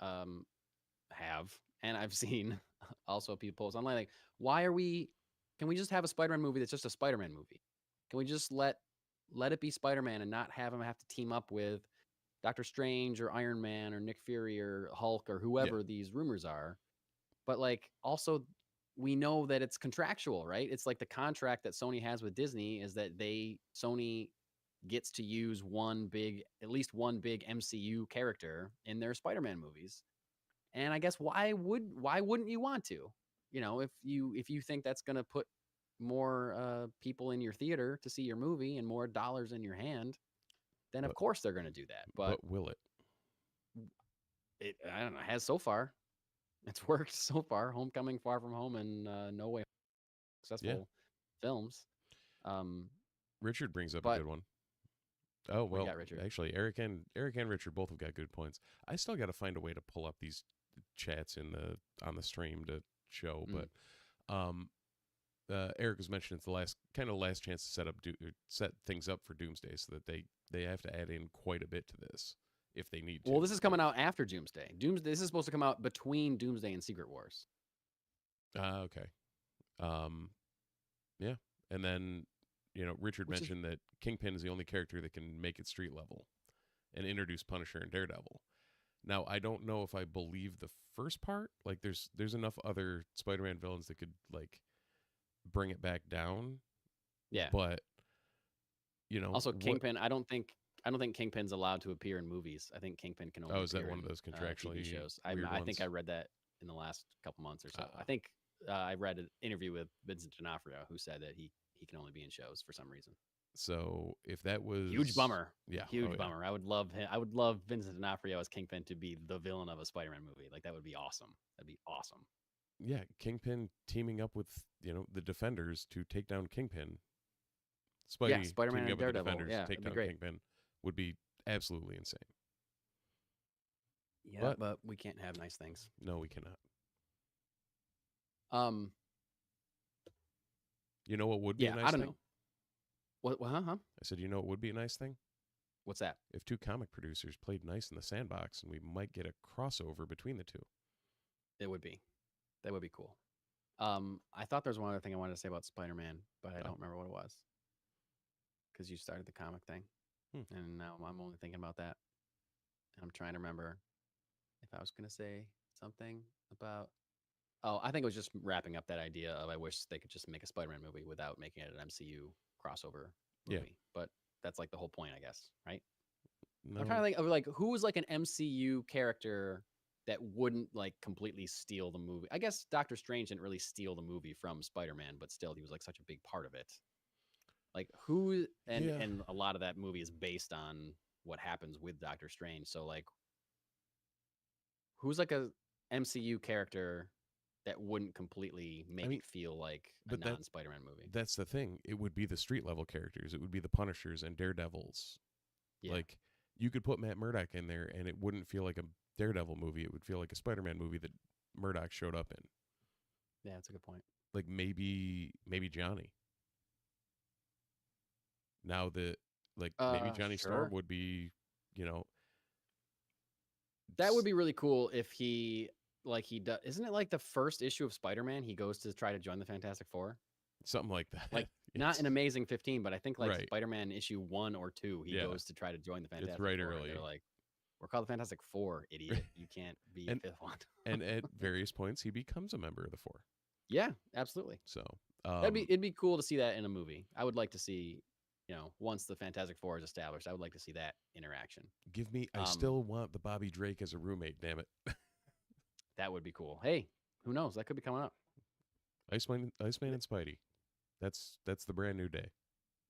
have, and I've seen also people post online like, can we just have a Spider-Man movie that's just a Spider-Man movie? Can we just let it be Spider-Man and not have him have to team up with Doctor Strange or Iron Man or Nick Fury or Hulk or whoever these rumors are? But like also we know that it's contractual, right? It's like the contract that Sony has with Disney is that Sony gets to use at least one big MCU character in their Spider-Man movies. And I guess why wouldn't you want to? You know, if you think that's going to put more people in your theater to see your movie and more dollars in your hand, then of course they're going to do that. But will it? I don't know. It has so far. It's worked so far. Homecoming, Far From Home, and No Way Home, successful films. Richard brings up a good one. Oh well, actually, Eric and Richard both have got good points. I still got to find a way to pull up these chats on the stream to show, but Eric was mentioning it's the last chance to set things up for Doomsday, so that they have to add in quite a bit to this if they need to. Well, this is coming out after Doomsday. This is supposed to come out between Doomsday and Secret Wars. Okay. Yeah, and then Richard mentioned that Kingpin is the only character that can make it street level and introduce Punisher and Daredevil. Now, I don't know if I believe the first part. Like, there's enough other Spider-Man villains that could like bring it back down. Yeah, but also Kingpin. I don't think Kingpin's allowed to appear in movies. I think Kingpin can only. Oh, is that one of those contractually TV shows? I think I read that in the last couple months or so. I think I read an interview with Vincent D'Onofrio who said that he can only be in shows for some reason. So if that was huge bummer, huge bummer. I would love Vincent D'Onofrio as Kingpin to be the villain of a Spider-Man movie. Like that would be awesome. That'd be awesome. Yeah, Kingpin teaming up with the Defenders to take down Kingpin. Spider-Man and Daredevil. Defenders to take down Kingpin would be absolutely insane. Yeah, but we can't have nice things. No, we cannot. You know what would be a nice thing? I don't know. What? Huh? I said, what would be a nice thing? What's that? If two comic producers played nice in the sandbox, and we might get a crossover between the two. It would be. That would be cool. I thought there was one other thing I wanted to say about Spider-Man, but I don't remember what it was. Because you started the comic thing, and now I'm only thinking about that. And I'm trying to remember if I was going to say something about... Oh, I think it was just wrapping up that idea of I wish they could just make a Spider-Man movie without making it an MCU crossover movie. Yeah. But that's like the whole point, I guess, right? No. I'm trying to think of like who was like an MCU character that wouldn't like completely steal the movie. I guess Doctor Strange didn't really steal the movie from Spider-Man, but still he was like such a big part of it. Like who and a lot of that movie is based on what happens with Doctor Strange. So like who's like a MCU character that wouldn't completely make it feel like a non-Spider-Man movie? That's the thing. It would be the street level characters. It would be the Punishers and Daredevils. Yeah. Like you could put Matt Murdock in there and it wouldn't feel like a Daredevil movie. It would feel like a Spider-Man movie that Murdock showed up in. Yeah, that's a good point. Like maybe Johnny. Now that maybe Johnny Storm would be, that would be really cool if he does. Isn't it like the first issue of Spider-Man? He goes to try to join the Fantastic Four. Something like that. Like not an Amazing 15, but I think like Spider-Man issue 1 or 2, he goes to try to join the Fantastic Four. It's right early. They're like, we're called the Fantastic Four, idiot. You can't be a fifth one. And at various points, he becomes a member of the Four. Yeah, absolutely. So it'd be cool to see that in a movie. I would like to see, once the Fantastic Four is established, I would like to see that interaction. Give me. I still want the Bobby Drake as a roommate. Damn it. That would be cool. Hey, who knows? That could be coming up. Iceman and Spidey. That's the brand new day.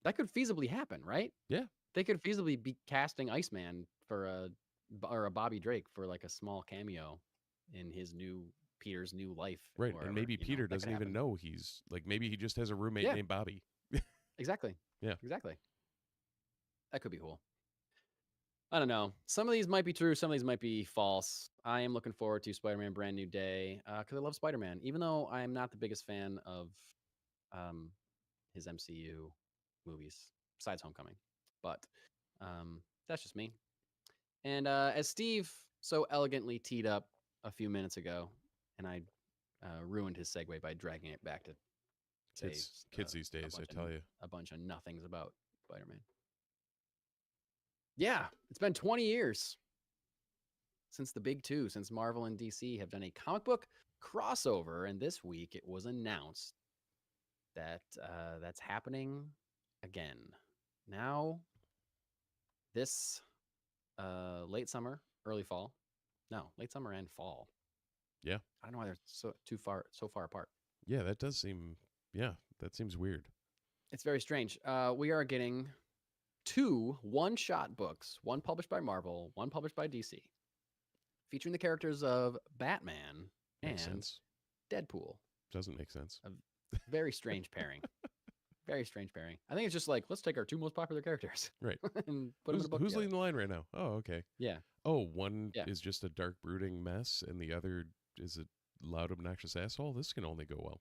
That could feasibly happen, right? Yeah. They could feasibly be casting Iceman for a Bobby Drake for like a small cameo in Peter's new life. Right. Wherever, and maybe Peter doesn't even know he's like, maybe he just has a roommate named Bobby. Exactly. Yeah. Exactly. That could be cool. I don't know. Some of these might be true. Some of these might be false. I am looking forward to Spider-Man Brand New Day because I love Spider-Man, even though I am not the biggest fan of his MCU movies besides Homecoming. But that's just me. And as Steve so elegantly teed up a few minutes ago, and I ruined his segue by dragging it back to kids these days, I tell you. A bunch of nothings about Spider-Man. Yeah, it's been 20 years since the big two, since Marvel and DC have done a comic book crossover. And this week it was announced that that's happening again. Now, this late summer, early fall. No, late summer and fall. Yeah. I don't know why they're so far apart. Yeah, that seems weird. It's very strange. We are getting 2 one-shot books, one published by Marvel, one published by DC, featuring the characters of Batman and Deadpool. Doesn't make sense. A very strange pairing. Very strange pairing. I think it's just like, let's take our 2 most popular characters. Right. And put them in a book Who's together. leading the line right now? Oh, okay. Yeah. Oh, one is just a dark, brooding mess, and the other is a loud, obnoxious asshole? This can only go well.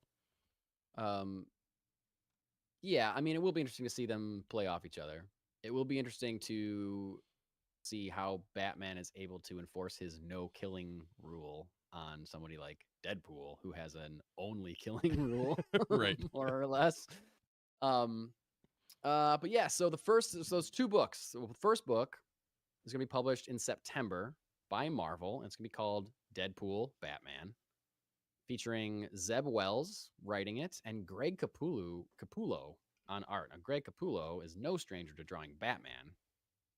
Yeah, I mean, it will be interesting to see them play off each other. It will be interesting to see how Batman is able to enforce his no-killing rule on somebody like Deadpool, who has an only killing rule, right, more or less. But yeah, so those 2 books. So the first book is going to be published in September by Marvel, and it's going to be called Deadpool Batman, featuring Zeb Wells writing it and Greg Capullo on art. Now, Greg Capullo is no stranger to drawing Batman,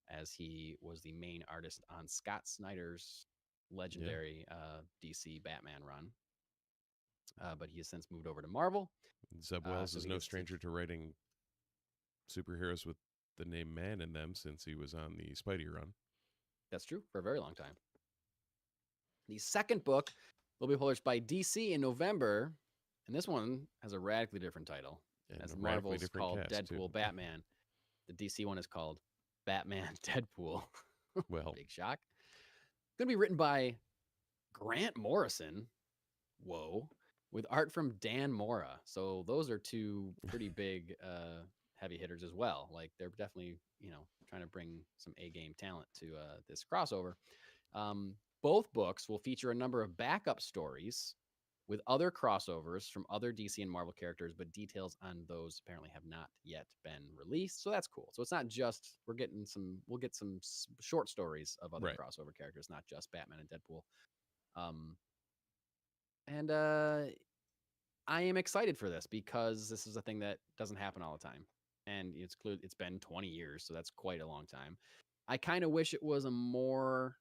as he was the main artist on Scott Snyder's legendary DC Batman run. But he has since moved over to Marvel. Zeb Wells is no stranger to writing superheroes with the name Man in them, since he was on the Spidey run. That's true, for a very long time. The second book will be published by DC in November, and this one has a radically different title. And as Marvel's called Deadpool Batman. The DC one is called Batman Deadpool. Well, big shock. It's going to be written by Grant Morrison. Whoa. With art from Dan Mora. So those are 2 pretty big heavy hitters as well. Like, they're definitely, trying to bring some A-game talent to this crossover. Both books will feature a number of backup stories with other crossovers from other DC and Marvel characters, but details on those apparently have not yet been released. So that's cool. So it's not just we'll get some short stories of other crossover characters, not just Batman and Deadpool. And I am excited for this because this is a thing that doesn't happen all the time. And it's clear it's been 20 years, so that's quite a long time. I kind of wish it was a more,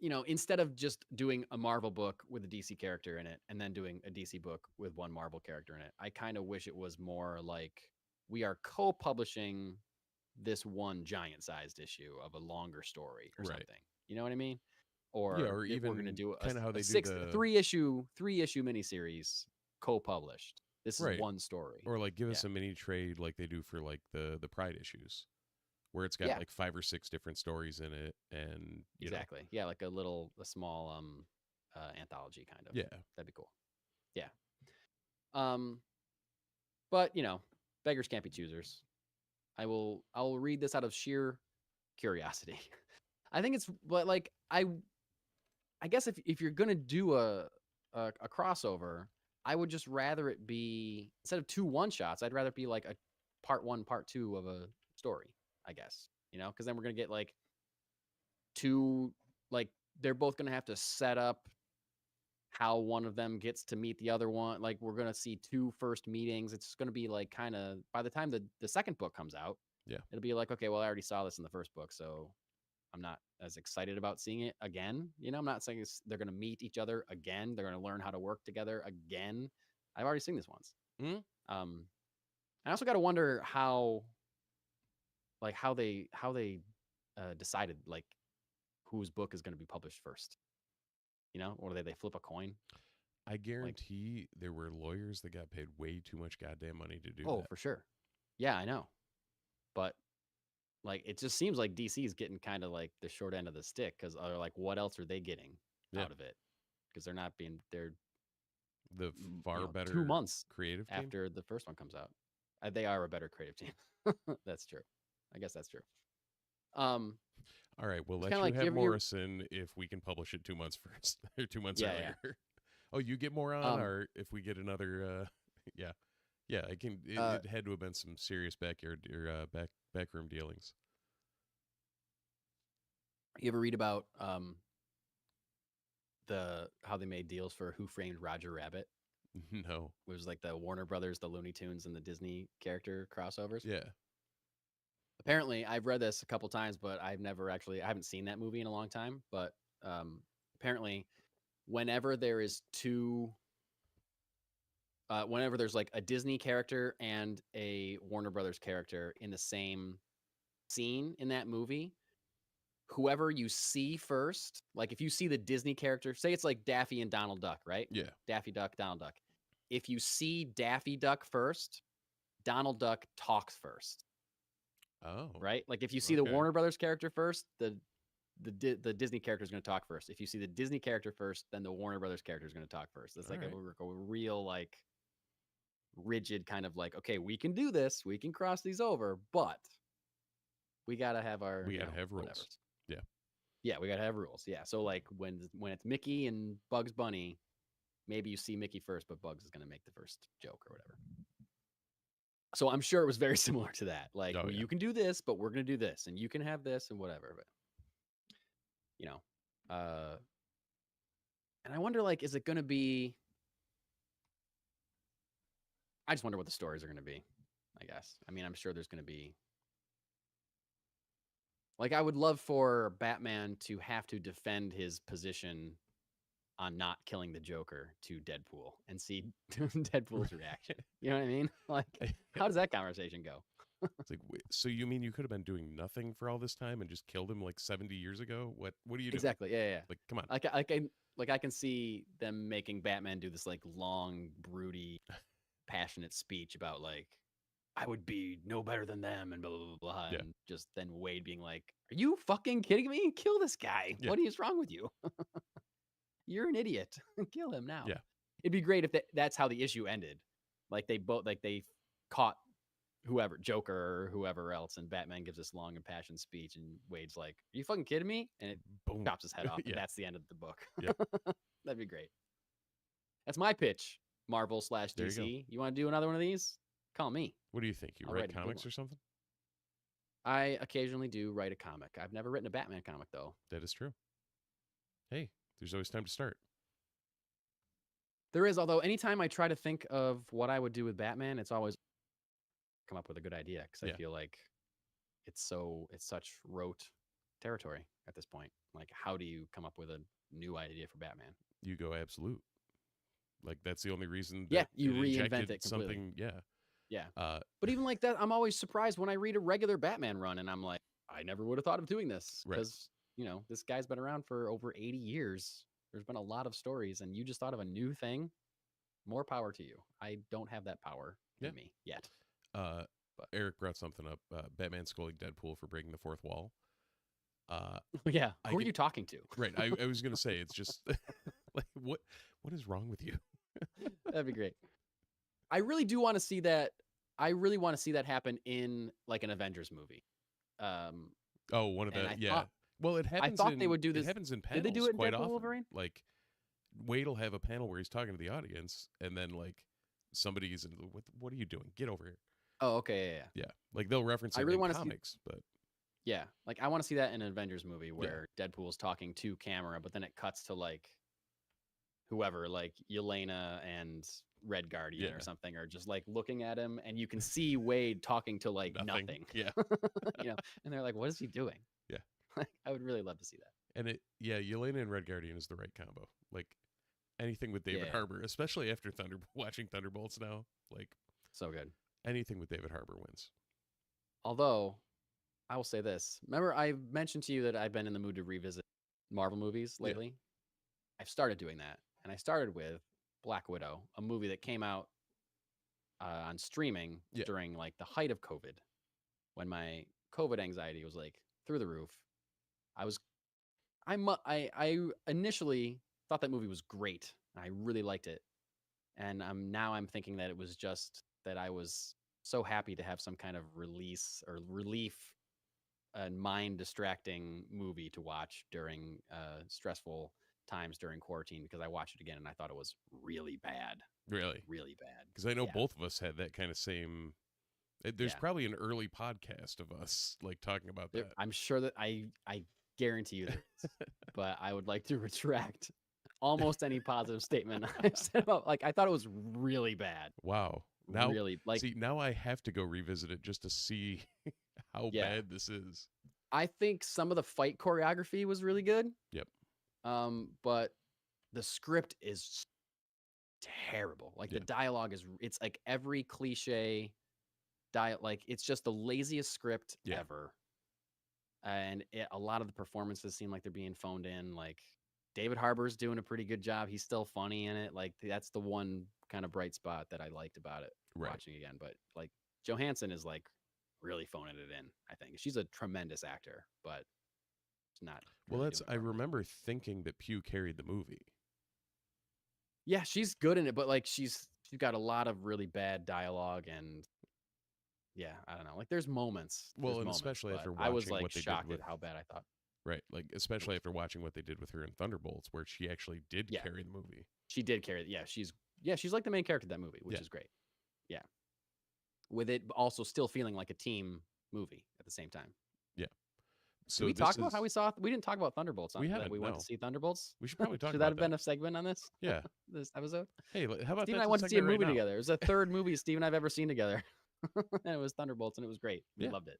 instead of just doing a Marvel book with a DC character in it and then doing a DC book with one Marvel character in it, I kind of wish it was more like we are co-publishing this one giant-sized issue of a longer story or something. You know what I mean? Or even we're going to do kind of how they do three issue miniseries co-published. This is one story. Or like give us a mini trade like they do for like the Pride issues, where it's got like 5 or 6 different stories in it, and exactly. Yeah, like a small anthology kind of. Yeah. That'd be cool. Yeah. But beggars can't be choosers. I'll read this out of sheer curiosity. I think it's, but like I guess if you're gonna do a crossover, I would just rather it be, instead of 2 one-shots, I'd rather it be like a part 1, part 2 of a story, I guess, because then we're going to get like 2, like they're both going to have to set up how one of them gets to meet the other one. Like we're going to see 2 first meetings. It's going to be like kind of, by the time the second book comes out, it'll be like, okay, well, I already saw this in the first book, so I'm not as excited about seeing it again. You know, I'm not saying they're going to meet each other again. They're going to learn how to work together again. I've already seen this once. Mhm. I also got to wonder how they decided like whose book is going to be published first. You know, or they flip a coin. I guarantee there were lawyers that got paid way too much goddamn money to do that. For sure. Yeah, I know. But like, it just seems like DC is getting kind of like the short end of the stick because they're like, what else are they getting out of it? Because they're the far better 2 months creative team? after the first one comes out. They are a better creative team. That's true. I guess that's true. All right, we'll let you like, have Morrison if we can publish it 2 months first or 2 months earlier. Yeah. Oh, you get more on, or if we get another, yeah. I can. It had to have been some serious backyard or backroom dealings. You ever read about how they made deals for Who Framed Roger Rabbit? No. It was like the Warner Brothers, the Looney Tunes, and the Disney character crossovers. Yeah. Apparently, I've read this a couple times, but I haven't seen that movie in a long time. But apparently, whenever there's like a Disney character and a Warner Brothers character in the same scene in that movie, whoever you see first, like if you see the Disney character, say it's like Daffy and Donald Duck, right? Yeah. Daffy Duck, Donald Duck. If you see Daffy Duck first, Donald Duck talks first. Oh. Right? Like if you see the Warner Brothers character first, the Disney character is going to talk first. If you see the Disney character first, then the Warner Brothers character is going to talk first. It's like a real like rigid kind of like, okay, we can do this, we can cross these over, but we gotta have our rules. Whatever. Yeah, we gotta have rules. Yeah, so like when it's Mickey and Bugs Bunny, maybe you see Mickey first, but Bugs is gonna make the first joke or whatever. So I'm sure it was very similar to that. Like, you can do this, but we're gonna do this, and you can have this and whatever. But and I wonder, like, is it gonna be? I just wonder what the stories are gonna be. I guess. I mean, I'm sure there's gonna be. Like, I would love for Batman to have to defend his position on not killing the Joker to Deadpool and see Deadpool's reaction. You know what I mean? Like, how does that conversation go? It's like, so you mean you could have been doing nothing for all this time and just killed him like 70 years ago? What are you doing? Exactly. Yeah. Like, come on. I can see them making Batman do this like long, broody, passionate speech about like, I would be no better than them and blah, blah, blah, blah. Yeah. And just then Wade being like, are you fucking kidding me? Kill this guy. Yeah. What is wrong with you? You're an idiot. Kill him now. Yeah. It'd be great if that's how the issue ended. Like they caught whoever, Joker or whoever else, and Batman gives this long impassioned speech and Wade's like, are you fucking kidding me? And it chops his head off. Yeah. And that's the end of the book. Yeah. That'd be great. That's my pitch. Marvel / DC. You want to do another one of these? Call me. What do you think? You write comics or something? I occasionally do write a comic. I've never written a Batman comic, though. That is true. Hey, there's always time to start. There is, although anytime I try to think of what I would do with Batman, it's always come up with a good idea because I feel like it's such rote territory at this point. Like, how do you come up with a new idea for Batman? You go absolute. Like, that's the only reason. You reinvent it completely. Something, yeah. But even like that, I'm always surprised when I read a regular Batman run and I'm like, I never would have thought of doing this because, this guy's been around for over 80 years. There's been a lot of stories and you just thought of a new thing. More power to you. I don't have that power in me yet. Eric brought something up. Batman scolding Deadpool for breaking the fourth wall. Who are you talking to? Right. I was going to say, it's just like, what is wrong with you? That'd be great. I really do want to see that. I really want to see that happen in like an Avengers movie. One of the well, it happens. I thought they would do this. It happens in panels. Did they do it quite in Deadpool often? Wolverine? Like, Wade will have a panel where he's talking to the audience, and then like somebody's, what are you doing? Get over here. Oh, okay, yeah. Like they'll reference it in comics, but yeah, like I want to see that in an Avengers movie where Deadpool's talking to camera, but then it cuts to like whoever, like Yelena and Red Guardian or something, or just like looking at him, and you can see Wade talking to like nothing. Yeah, and they're like, "What is he doing?" Yeah, I would really love to see that. And Yelena and Red Guardian is the right combo. Like anything with David Yeah. Harbour, especially after watching Thunderbolts now, like So good. anything with David Harbour wins. Although, I will say this. Remember, I mentioned to you that I've been in the mood to revisit Marvel movies Yeah. lately? I've started doing that. And I started with Black Widow, a movie that came out on streaming Yeah. during like the height of COVID, when my COVID anxiety was like through the roof. I initially thought that movie was great. I really liked it. And I'm thinking that it was just that I was so happy to have some kind of release or relief and mind distracting movie to watch during stressful times during quarantine, because I watched it again and I thought it was really bad. Really? Really bad. Because I know Yeah. both of us had that kind of same. There's Yeah. probably an early podcast of us like talking about that. I'm sure that I guarantee you there is, but I would like to retract almost any positive statement I've said about, like, I thought it was really bad. Wow. Now, Really, like, see, now I have to go revisit it just to see how Yeah. bad this is. I think some of the fight choreography was really good. Yep. But the script is terrible. Like the Yeah. dialogue it's like every cliche like it's just the laziest script Yeah. ever. And a lot of the performances seem like they're being phoned in. Like David Harbour's doing a pretty good job. He's still funny in it. Like that's the one kind of bright spot that I liked about it Right. watching again. But like Johansson is like really phoning it in, I think. She's a tremendous actor, but it's not. Well, really that's. doing I it for me. remember thinking that Pugh carried the movie. Yeah, she's good in it, but like she's got a lot of really bad dialogue, and yeah, I don't know. Like there's moments. Well, there's and moments, especially but after I was watching like what they did shocked with- at how bad I thought. Right. Like especially after watching what they did with her in Thunderbolts, where she actually did Yeah. carry the movie. She did carry it. Yeah, she's like the main character of that movie, which Yeah. is great. Yeah. With it also still feeling like a team movie at the same time. So Did we this talk about is- how we didn't talk about Thunderbolts on We that haven't, we went no. to see Thunderbolts? We should probably talk Should about that have been a segment on this Yeah. this episode? Hey, how about Steve and that I went to see a segment right movie now? together. It was the third movie Steve and I've ever seen together. And it was Thunderbolts, and it was great. We Yeah. loved it.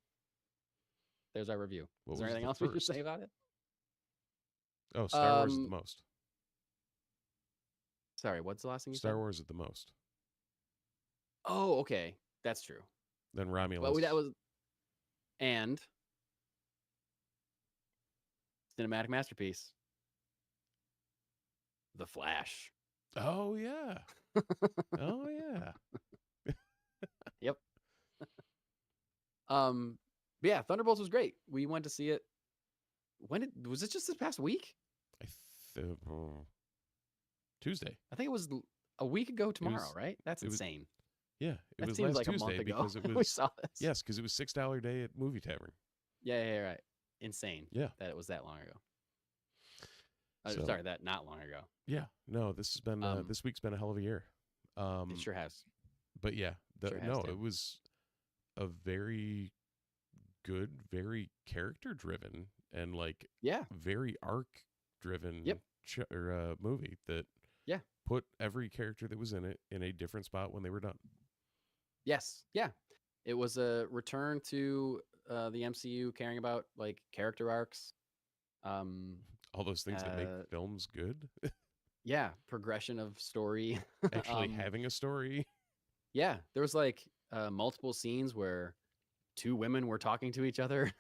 There's our review. What Is there was anything the else we should first? say about it? Oh, Star Wars is the Um, most. Sorry, what's the last thing you Star said? Wars is the most. Oh, okay. That's true. Then Romulus. But that was and cinematic masterpiece. The Flash. Oh yeah. Oh yeah. But yeah, Thunderbolts was great. We went to see it. Was it just this past week? Tuesday. I think it was a week ago tomorrow, was- right? That's it was- insane. Yeah, it That was seems last like a Tuesday month ago. because it we was saw this. yes, because it was $6 day at Movie Tavern. Yeah, right. Insane. Yeah. That it was that long ago. So- Sorry, that not long ago. Yeah, no, this has been this week's been a hell of a year. It sure has. But yeah, Sure has no, to. it was a very good, very character driven, and like Yeah. very arc driven Yep. movie that Yeah. put every character that was in it in a different spot when they were done. Yes. Yeah. It was a return to the MCU caring about like character arcs. All those things that make films good. Yeah, progression of story. Actually having a story. Yeah, there was like multiple scenes where two women were talking to each other.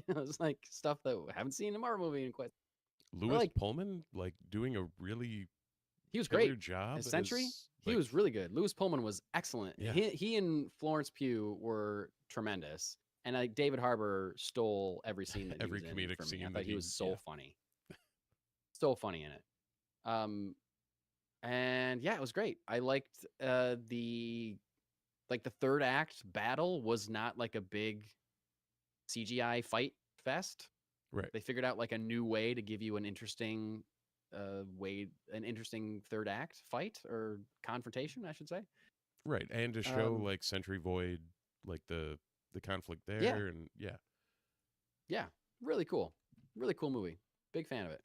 It was like stuff that we haven't seen in a Marvel movie in quite. Louis like- Pullman like doing a really He was killer great. job. As Sentry, as, he like, was really good. Louis Pullman was excellent. Yeah. He and Florence Pugh were tremendous. And like David Harbour stole every scene that Every he was comedic in for me. scene I that thought he he- was so yeah. funny. So funny in it. And yeah, it was great. I liked the third act battle was not like a big CGI fight fest. Right. They figured out like a new way to give you an interesting third act fight or confrontation, I should say. Right. And to show Um, like Sentry Void, like the conflict there Yeah. and Yeah, really cool. Really cool movie. Big fan of it.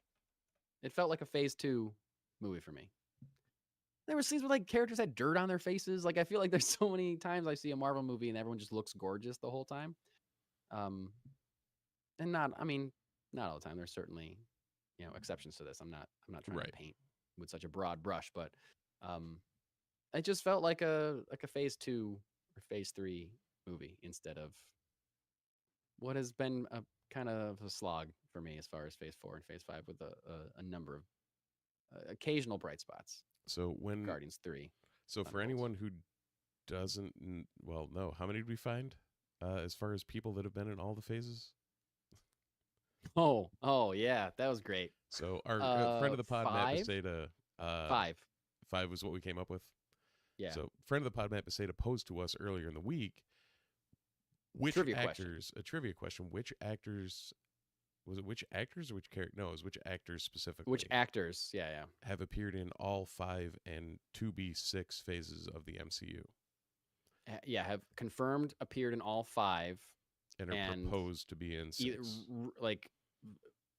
It felt like a phase 2 movie for me. There were scenes where like characters had dirt on their faces. Like I feel like there's so many times I see a Marvel movie and everyone just looks gorgeous the whole time. And not, I mean, not all the time. There's certainly, exceptions to this. I'm not trying Right. to paint with such a broad brush, but it just felt like a phase 2 or phase 3 movie instead of what has been a kind of a slog for me as far as phase 4 and phase 5 with a number of occasional bright spots. So when Guardians 3. So for anyone who doesn't, well, no, how many did we find as far as people that have been in all the phases? Oh yeah, that was great. So our friend of the pod, Matt 5? Beseda, 5. 5 was what we came up with. Yeah. So friend of the pod, Matt Beseda, posed to us earlier in the week, which Trivia actors, a trivia question, which actors, was it which actors or which character? No, it was which actors specifically. Which actors? Yeah. Have appeared in all 5 and to be 6 phases of the MCU. Yeah, have confirmed appeared in all 5 and are proposed to be in 6.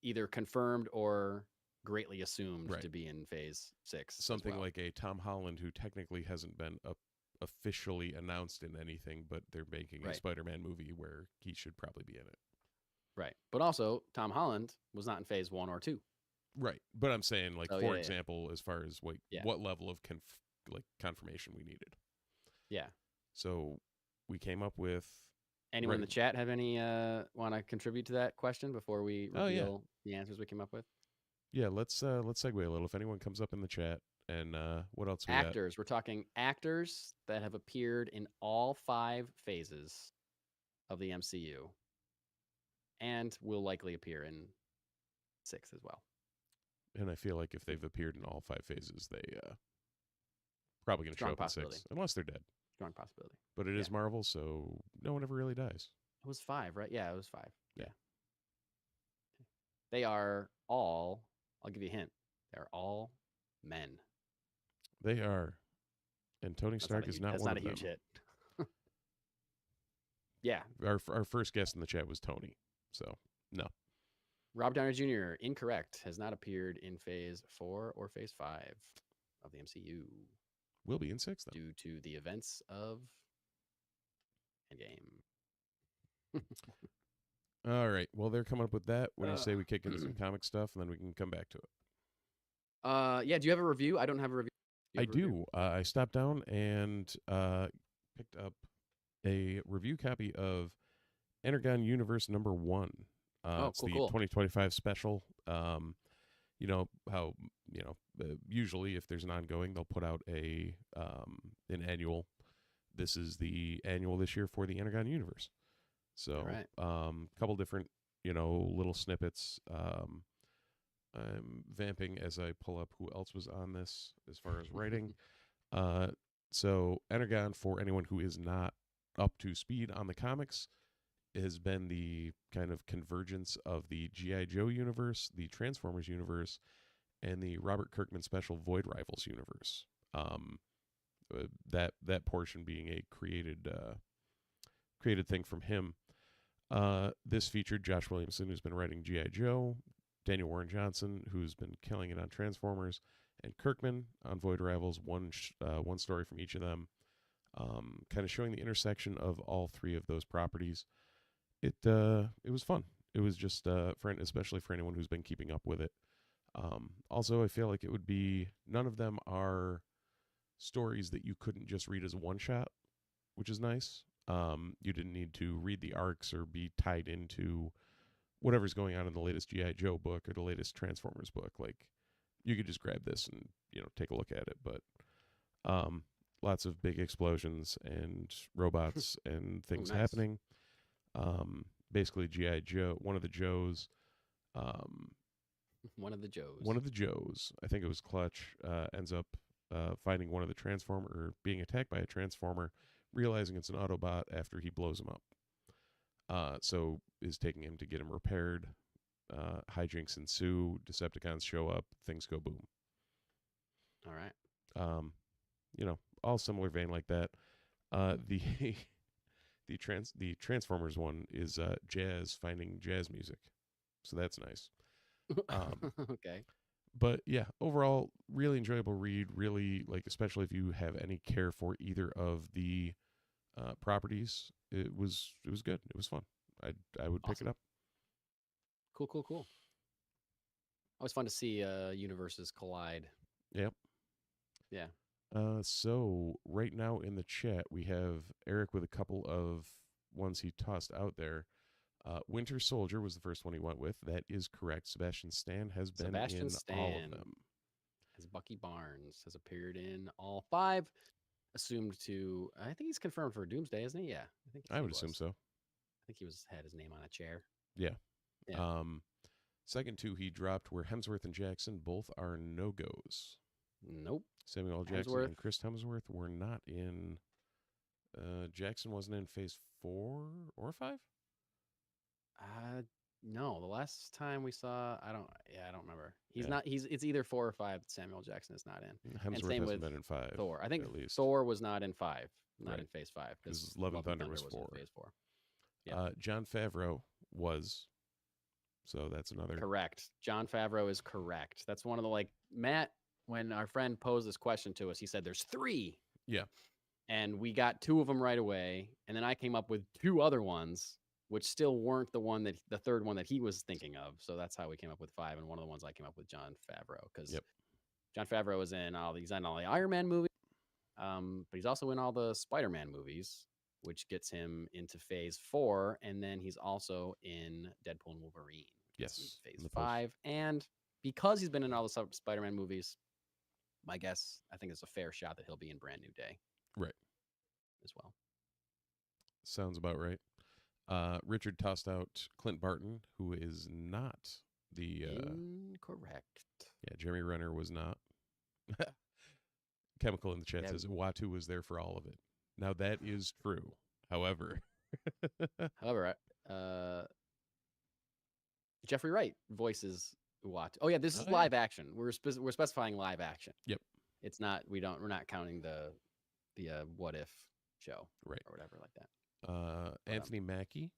Either confirmed or greatly assumed Right. to be in phase 6. Something like a Tom Holland, who technically hasn't been officially announced in anything, but they're making a Spider-Man movie where he should probably be in it. Right. But also, Tom Holland was not in phase 1 or 2. Right. But I'm saying, for example, as far as what level of confirmation we needed. Yeah. So we came up with... Anyone in the chat have any want to contribute to that question before we reveal the answers we came up with? Yeah, let's segue a little. If anyone comes up in the chat, and what else we actors. We're talking actors that have appeared in all 5 phases of the MCU, and will likely appear in 6 as well. And I feel like if they've appeared in all 5 phases, they probably going to show up in 6, unless they're dead. Strong possibility. But it is Marvel, so no one ever really dies. It was 5, right? Yeah, it was 5. Yeah. They are all, I'll give you a hint, they're all men. They are. And Tony Stark is not one of them. That's not a huge hit. Yeah. Our first guest in the chat was Tony, so no. Rob Downey Jr., incorrect, has not appeared in phase 4 or phase 5 of the MCU. Will be in 6, though. Due to the events of Endgame. All right. Well, they're coming up with that. What do you say we kick into some comic stuff, and then we can come back to it? Yeah, do you have a review? I don't have a review. I do. I stopped down and picked up a review copy of Energon Universe #1. It's the 2025 special. You know how usually if there's an ongoing, they'll put out an annual. This is the annual this year for the Energon universe. So a couple different little snippets. I'm vamping as I pull up who else was on this as far as writing. So Energon, for anyone who is not up to speed on the comics, has been the kind of convergence of the G.I. Joe universe, the Transformers universe, and the Robert Kirkman special Void Rivals universe. That portion being a created thing from him. This featured Josh Williamson, who's been writing G.I. Joe, Daniel Warren Johnson, who's been killing it on Transformers, and Kirkman on Void Rivals. One story from each of them, kind of showing the intersection of all 3 of those properties. It was fun. It was just especially for anyone who's been keeping up with it. Also, I feel like it would be, none of them are stories that you couldn't just read as a one-shot, which is nice. You didn't need to read the arcs or be tied into whatever's going on in the latest G.I. Joe book or the latest Transformers book. Like, you could just grab this and take a look at it. But lots of big explosions and robots and things happening. Basically, G.I. Joe, one of the Joes, I think it was Clutch, ends up finding one of the Transformer, or being attacked by a Transformer, realizing it's an Autobot after he blows him up. So is taking him to get him repaired. Hijinks ensue. Decepticons show up. Things go boom. All right. All similar vein like that. The Transformers one is jazz, finding jazz music. So that's nice. Okay. But yeah, overall, really enjoyable read. Really, especially if you have any care for either of the properties, it was good. It was fun. I would pick it up. Cool. Always fun to see universes collide. Yep. Yeah. So right now in the chat, we have Eric with a couple of ones he tossed out there. Winter Soldier was the first one he went with. That is correct. Sebastian Stan has been Sebastian in all of Stan. them. As Bucky Barnes has appeared in all 5. Assumed to, I think he's confirmed for Doomsday, isn't he? Yeah, I would assume so. I think he had his name on a chair. Yeah. Yeah. Second 2 he dropped were Hemsworth and Jackson. Both are no-goes. Nope. Samuel L. Jackson and Chris Hemsworth were not in. Jackson wasn't in Phase 4 or 5. No. The last time we saw, I don't remember. He's not. It's either 4 or 5 that Samuel Jackson is not in. Hemsworth hasn't been in 5. Thor. I think at least. Thor was not in 5, not Right. in Phase 5 because Love and Thunder was 4. In Phase 4. Yeah. Jon Favreau was. So that's another. Correct. Jon Favreau is correct. That's one of the Matt. When our friend posed this question to us, he said there's 3. Yeah. And we got 2 of them right away, and then I came up with 2 other ones, which still weren't the third one that he was thinking of. So that's how we came up with 5. And one of the ones I came up with Jon Favreau, because Jon Favreau is in all the Iron Man movies, but he's also in all the Spider-Man movies, which gets him into Phase 4, and then he's also in Deadpool and Wolverine. Yes, Phase 5, and because he's been in all the Spider-Man movies, my guess, I think it's a fair shot that he'll be in Brand New Day. Right. As well. Sounds about right. Richard tossed out Clint Barton, who is not the... Incorrect. Yeah, Jeremy Renner was not. Chemical in the chat says Uatu was there for all of it. Now, that is true. However... Jeffrey Wright voices Uatu. Oh, yeah, this is live action. We're specifying live action. Yep. It's not, we're not counting the What If show. Right. Or whatever like that. Anthony Mackie.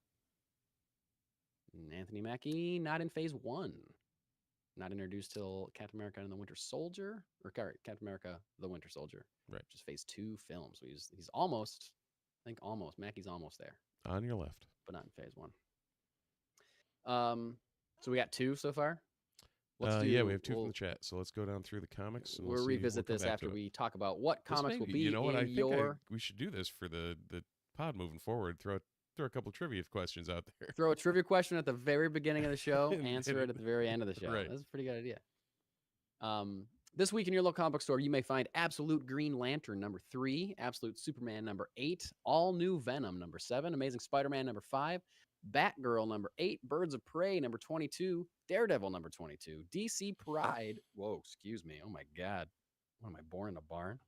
Anthony Mackie, not in Phase 1. Not introduced till Captain America and the Winter Soldier. Or Captain America, the Winter Soldier. Right. Which is Phase 2 film. So he's almost, I think almost. Mackie's almost there. On your left. But not in Phase 1. So we got 2 so far? We have 2 from the chat. So let's go down through the comics. And we'll revisit this after we talk about what comics will be you know what, in your... we should do this for the pod moving forward. Throw a couple trivia questions out there. Throw a trivia question at the very beginning of the show, answer it at the very end of the show. Right. That's a pretty good idea. This week in your local comic book store, you may find Absolute Green Lantern number 3, Absolute Superman number 8, All New Venom number 7, Amazing Spider-Man number 5, Batgirl number 8, Birds of Prey number 22, Daredevil number 22, DC Pride. Whoa, excuse me. Oh my God. What am I, born in a barn?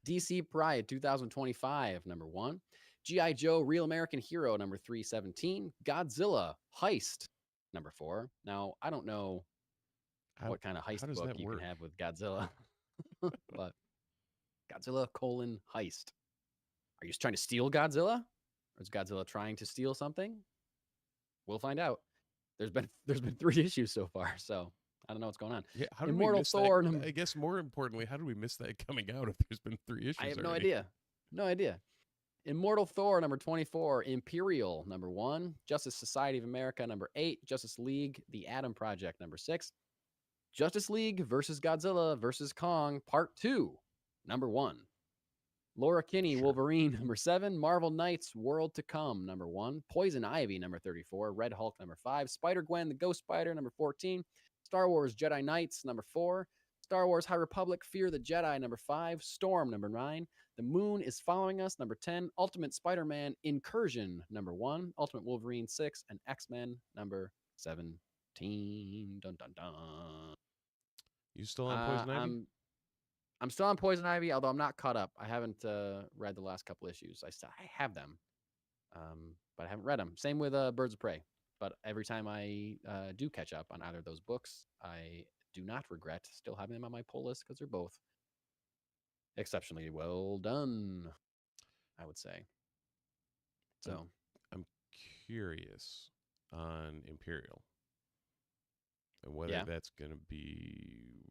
DC Pride 2025 number 1, G.I. Joe Real American Hero number 317, Godzilla Heist number 4. Now, I don't know what kind of heist book you can have with Godzilla, but Godzilla Heist. Are you just trying to steal Godzilla? Or is Godzilla trying to steal something? We'll find out. There's been 3 issues so far, so I don't know what's going on. Yeah, how did Immortal we miss Thor. That? I guess more importantly, how did we miss that coming out if there's been 3 issues? I have already? no idea. Immortal Thor number 24, Imperial number 1, Justice Society of America number 8, Justice League: The Atom Project number 6, Justice League versus Godzilla versus Kong Part 2 number 1. Laura Kinney, Wolverine, number 7. Marvel Knights, World to Come, number 1. Poison Ivy, number 34. Red Hulk, number 5. Spider-Gwen, the Ghost Spider, number 14. Star Wars Jedi Knights, number 4. Star Wars High Republic, Fear the Jedi, number 5. Storm, number 9. The Moon is Following Us, number 10. Ultimate Spider-Man Incursion, number 1. Ultimate Wolverine, 6. And X-Men, number 17. Dun, dun, dun. You still on Poison Ivy? I'm still on Poison Ivy, although I'm not caught up. I haven't read the last couple issues. I have them, but I haven't read them. Same with Birds of Prey. But every time I do catch up on either of those books, I do not regret still having them on my pull list because they're both exceptionally well done, I would say. So I'm curious on Imperial and whether that's going to be...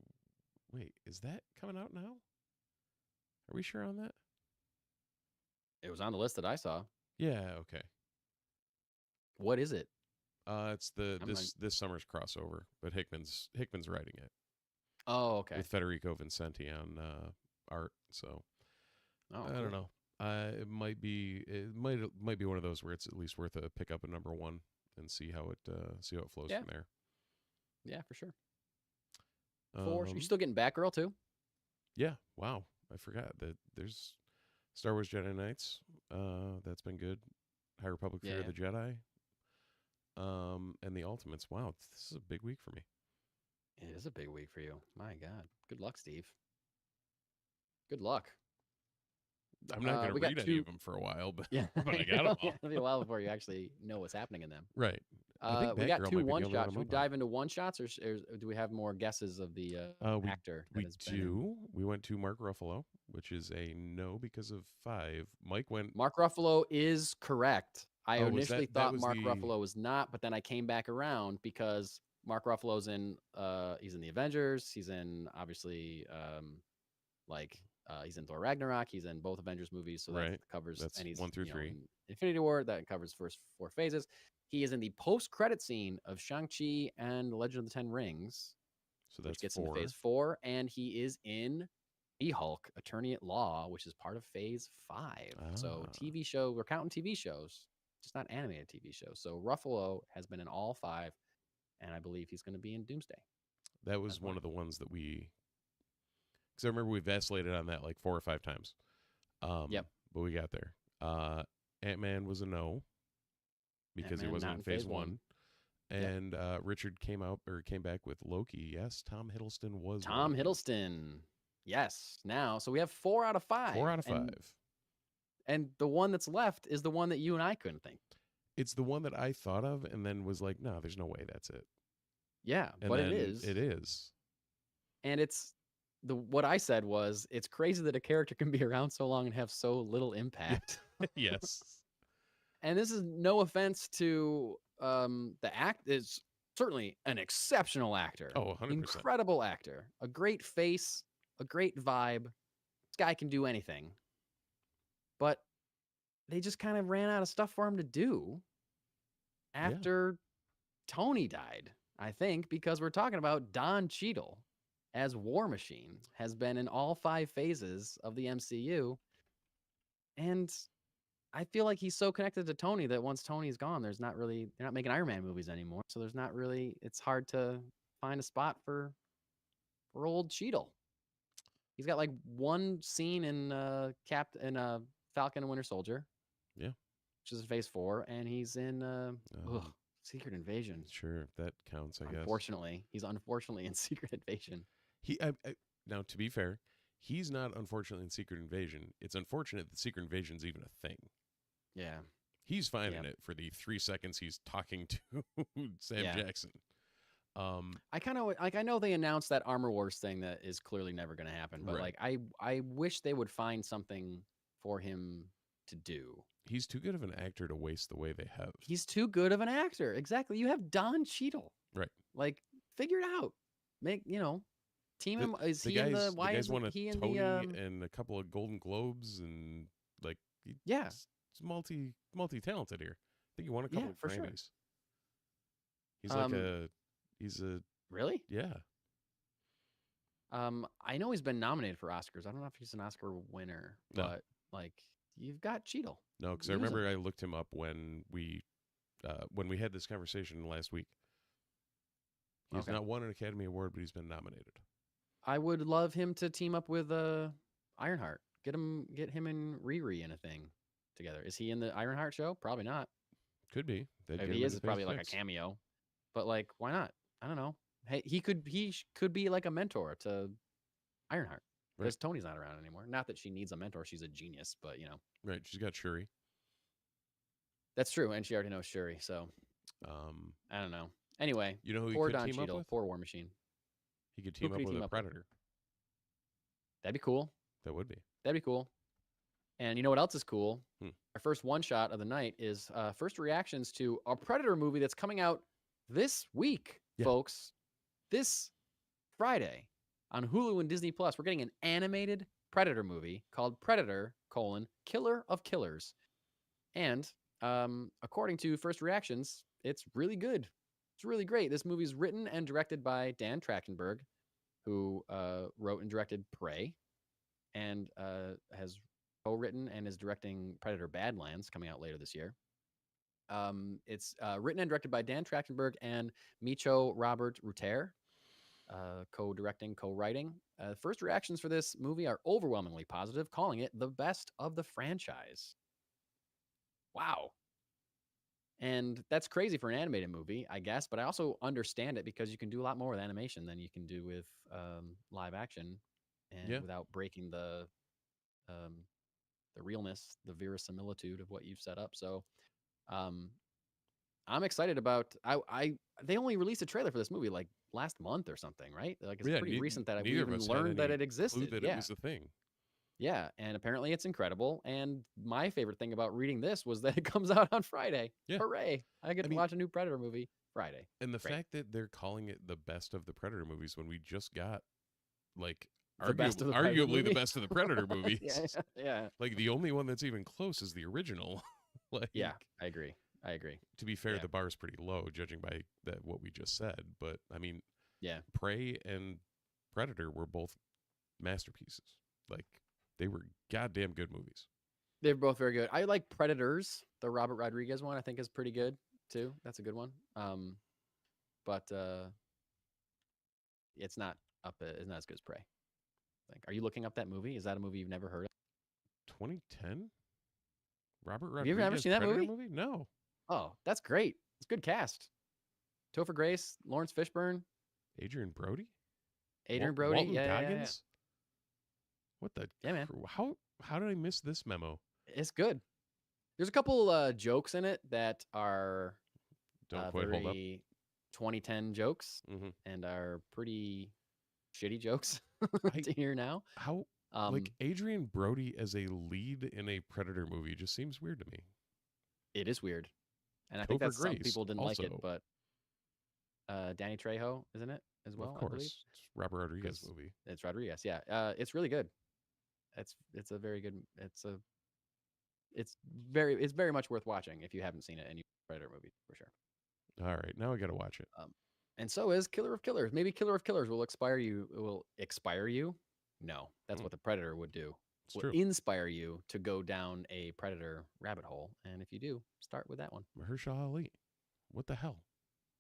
Wait, is that coming out now? Are we sure on that? It was on the list that I saw. Yeah, okay. What is it? It's this summer's crossover, but Hickman's writing it. Oh, okay. With Federico Vincenti on art. So Oh, I don't know. It might be one of those where it's at least worth a pick up a number one and see how it flows from there. Yeah, for sure. You're still getting Batgirl too? Yeah. Wow. I forgot that there's Star Wars Jedi Knights. That's been good. High Republic Fear of the Jedi. And the Ultimates. Wow, this is a big week for me. It is a big week for you. My God. Good luck, Steve. Good luck. I'm not going to read any of them for a while, but, yeah. but I got them all. It'll be a while before you actually know what's happening in them. Right. We got 2 one-shots. Should we dive into one-shots, or do we have more guesses of the actor? We do. We went to Mark Ruffalo, which is a no because of 5. Mike went... Mark Ruffalo is correct. I initially thought Mark Ruffalo was not, but then I came back around because Mark Ruffalo's in he's in the Avengers. He's in, obviously, he's in Thor Ragnarok. He's in both Avengers movies, so that covers. That's and he's 1 through 3. Infinity War, that covers first 4 phases. He is in the post-credit scene of Shang-Chi and The Legend of the Ten Rings. So that's which gets 4. into phase 4, and he is in She-Hulk, Attorney at Law, which is part of phase 5. So TV show, we're counting TV shows, just not animated TV shows. So Ruffalo has been in all 5, and I believe he's going to be in Doomsday. That was one of the ones that because I remember we vacillated on that like 4 or 5 times. But we got there. Ant-Man was a no because he wasn't in phase 1. And Richard came back with Loki. Yes, Tom Hiddleston was Tom Hiddleston. Yes. Now, so we have 4 out of 5. 4 out of 5. And the one that's left is the one that you and I couldn't think. It's the one that I thought of and then was like, no, there's no way that's it. Yeah, and but it is. It is. And what I said was, it's crazy that a character can be around so long and have so little impact. Yes. And this is no offense to the act is certainly an exceptional actor. Oh, 100%. Incredible actor. A great face, a great vibe. This guy can do anything. But they just kind of ran out of stuff for him to do after Tony died, I think, because we're talking about Don Cheadle as War Machine, has been in all 5 phases of the MCU. And I feel like he's so connected to Tony that once Tony's gone, they're not making Iron Man movies anymore. So it's hard to find a spot for old Cheadle. He's got like 1 scene in Falcon and Winter Soldier. Yeah. Which is phase 4. And he's in Secret Invasion. Sure, that counts, I guess. Unfortunately. He's unfortunately in Secret Invasion. Now, to be fair, he's not unfortunately in Secret Invasion. It's unfortunate that Secret Invasion's even a thing. Yeah. He's fine in it for the 3 seconds he's talking to Sam Jackson. I know they announced that Armor Wars thing that is clearly never going to happen, but I wish they would find something for him to do. He's too good of an actor to waste the way they have. He's too good of an actor. Exactly. You have Don Cheadle. Right. Like, figure it out. Team him. Is he in the? Why is he in Tony the? And a couple of Golden Globes and he's multi-talented here. I think he won a couple of Grammys. Sure. He's a really? Yeah. I know he's been nominated for Oscars. I don't know if he's an Oscar winner, but you've got Cheadle. No, because I remember I looked him up when we had this conversation last week. He's not won an Academy Award, but he's been nominated. I would love him to team up with Ironheart. Get him and Riri in a thing together. Is he in the Ironheart show? Probably not. Could be. If he is, it's probably like a cameo. But why not? I don't know. Hey, he could be like a mentor to Ironheart. Because Tony's not around anymore. Not that she needs a mentor. She's a genius, but Right. She's got Shuri. That's true, and she already knows Shuri. So, I don't know. Anyway, you know who he poor could Don team Cheadle, up with? poor War Machine. He could team up with a Predator. That'd be cool. That would be. That'd be cool. And you know what else is cool? Our first one shot of the night is first reactions to a Predator movie that's coming out this week, folks. This Friday on Hulu and Disney Plus. We're getting an animated Predator movie called Predator: Killer of Killers. And according to first reactions, it's really good. It's really great. This movie's written and directed by Dan Trachtenberg, who wrote and directed Prey, and has co-written and is directing Predator Badlands coming out later this year. It's written and directed by Dan Trachtenberg and Micho Robert Ruter, co-directing, co-writing. First reactions for this movie are overwhelmingly positive, calling it the best of the franchise. Wow. And that's crazy for an animated movie, I guess, but I also understand it because you can do a lot more with animation than you can do with live action, and without breaking the realness, the verisimilitude of what you've set up. So I'm excited about. They only released a trailer for this movie like last month or something, right? Like it's pretty recent that we even learned that it existed. That it was a thing. Yeah, and apparently it's incredible. And my favorite thing about reading this was that it comes out on Friday. Yeah. Hooray! I get to watch a new Predator movie Friday. And the fact that they're calling it the best of the Predator movies when we just got like arguably the best of the Predator movies. Yeah. Like the only one that's even close is the original. Like, yeah, I agree. To be fair, the bar is pretty low, judging by what we just said. But I mean, Prey and Predator were both masterpieces. Like they were goddamn good movies. They're both very good. I like Predators. The Robert Rodriguez one, I think, is pretty good too. That's a good one. But it's not as good as Prey. Like, are you looking up that movie? Is that a movie you've never heard of? 2010. Robert Rodriguez. Have you ever seen that Predator movie? No. Oh, that's great. It's a good cast. Topher Grace, Lawrence Fishburne, Adrian Brody. Walton Goggins. Yeah. What the? Yeah, man. How did I miss this memo? It's good. There's a couple jokes in it that are don't quite hold up. 2010 jokes and are pretty shitty jokes to hear now. How like Adrian Brody as a lead in a Predator movie just seems weird to me. It is weird, and I think that some people didn't like it. But Danny Trejo is in it as well. Of course, I believe. it's Robert Rodriguez movie. It's Rodriguez. Yeah, it's really good. It's a very good. It's very much worth watching if you haven't seen it and you Predator movie for sure. All right, now I got to watch it. And so is Killer of Killers. Maybe Killer of Killers will expire you. No, that's what the Predator would do. It's true. Inspire you to go down a Predator rabbit hole. And if you do, start with that one. Mahershala Ali. What the hell?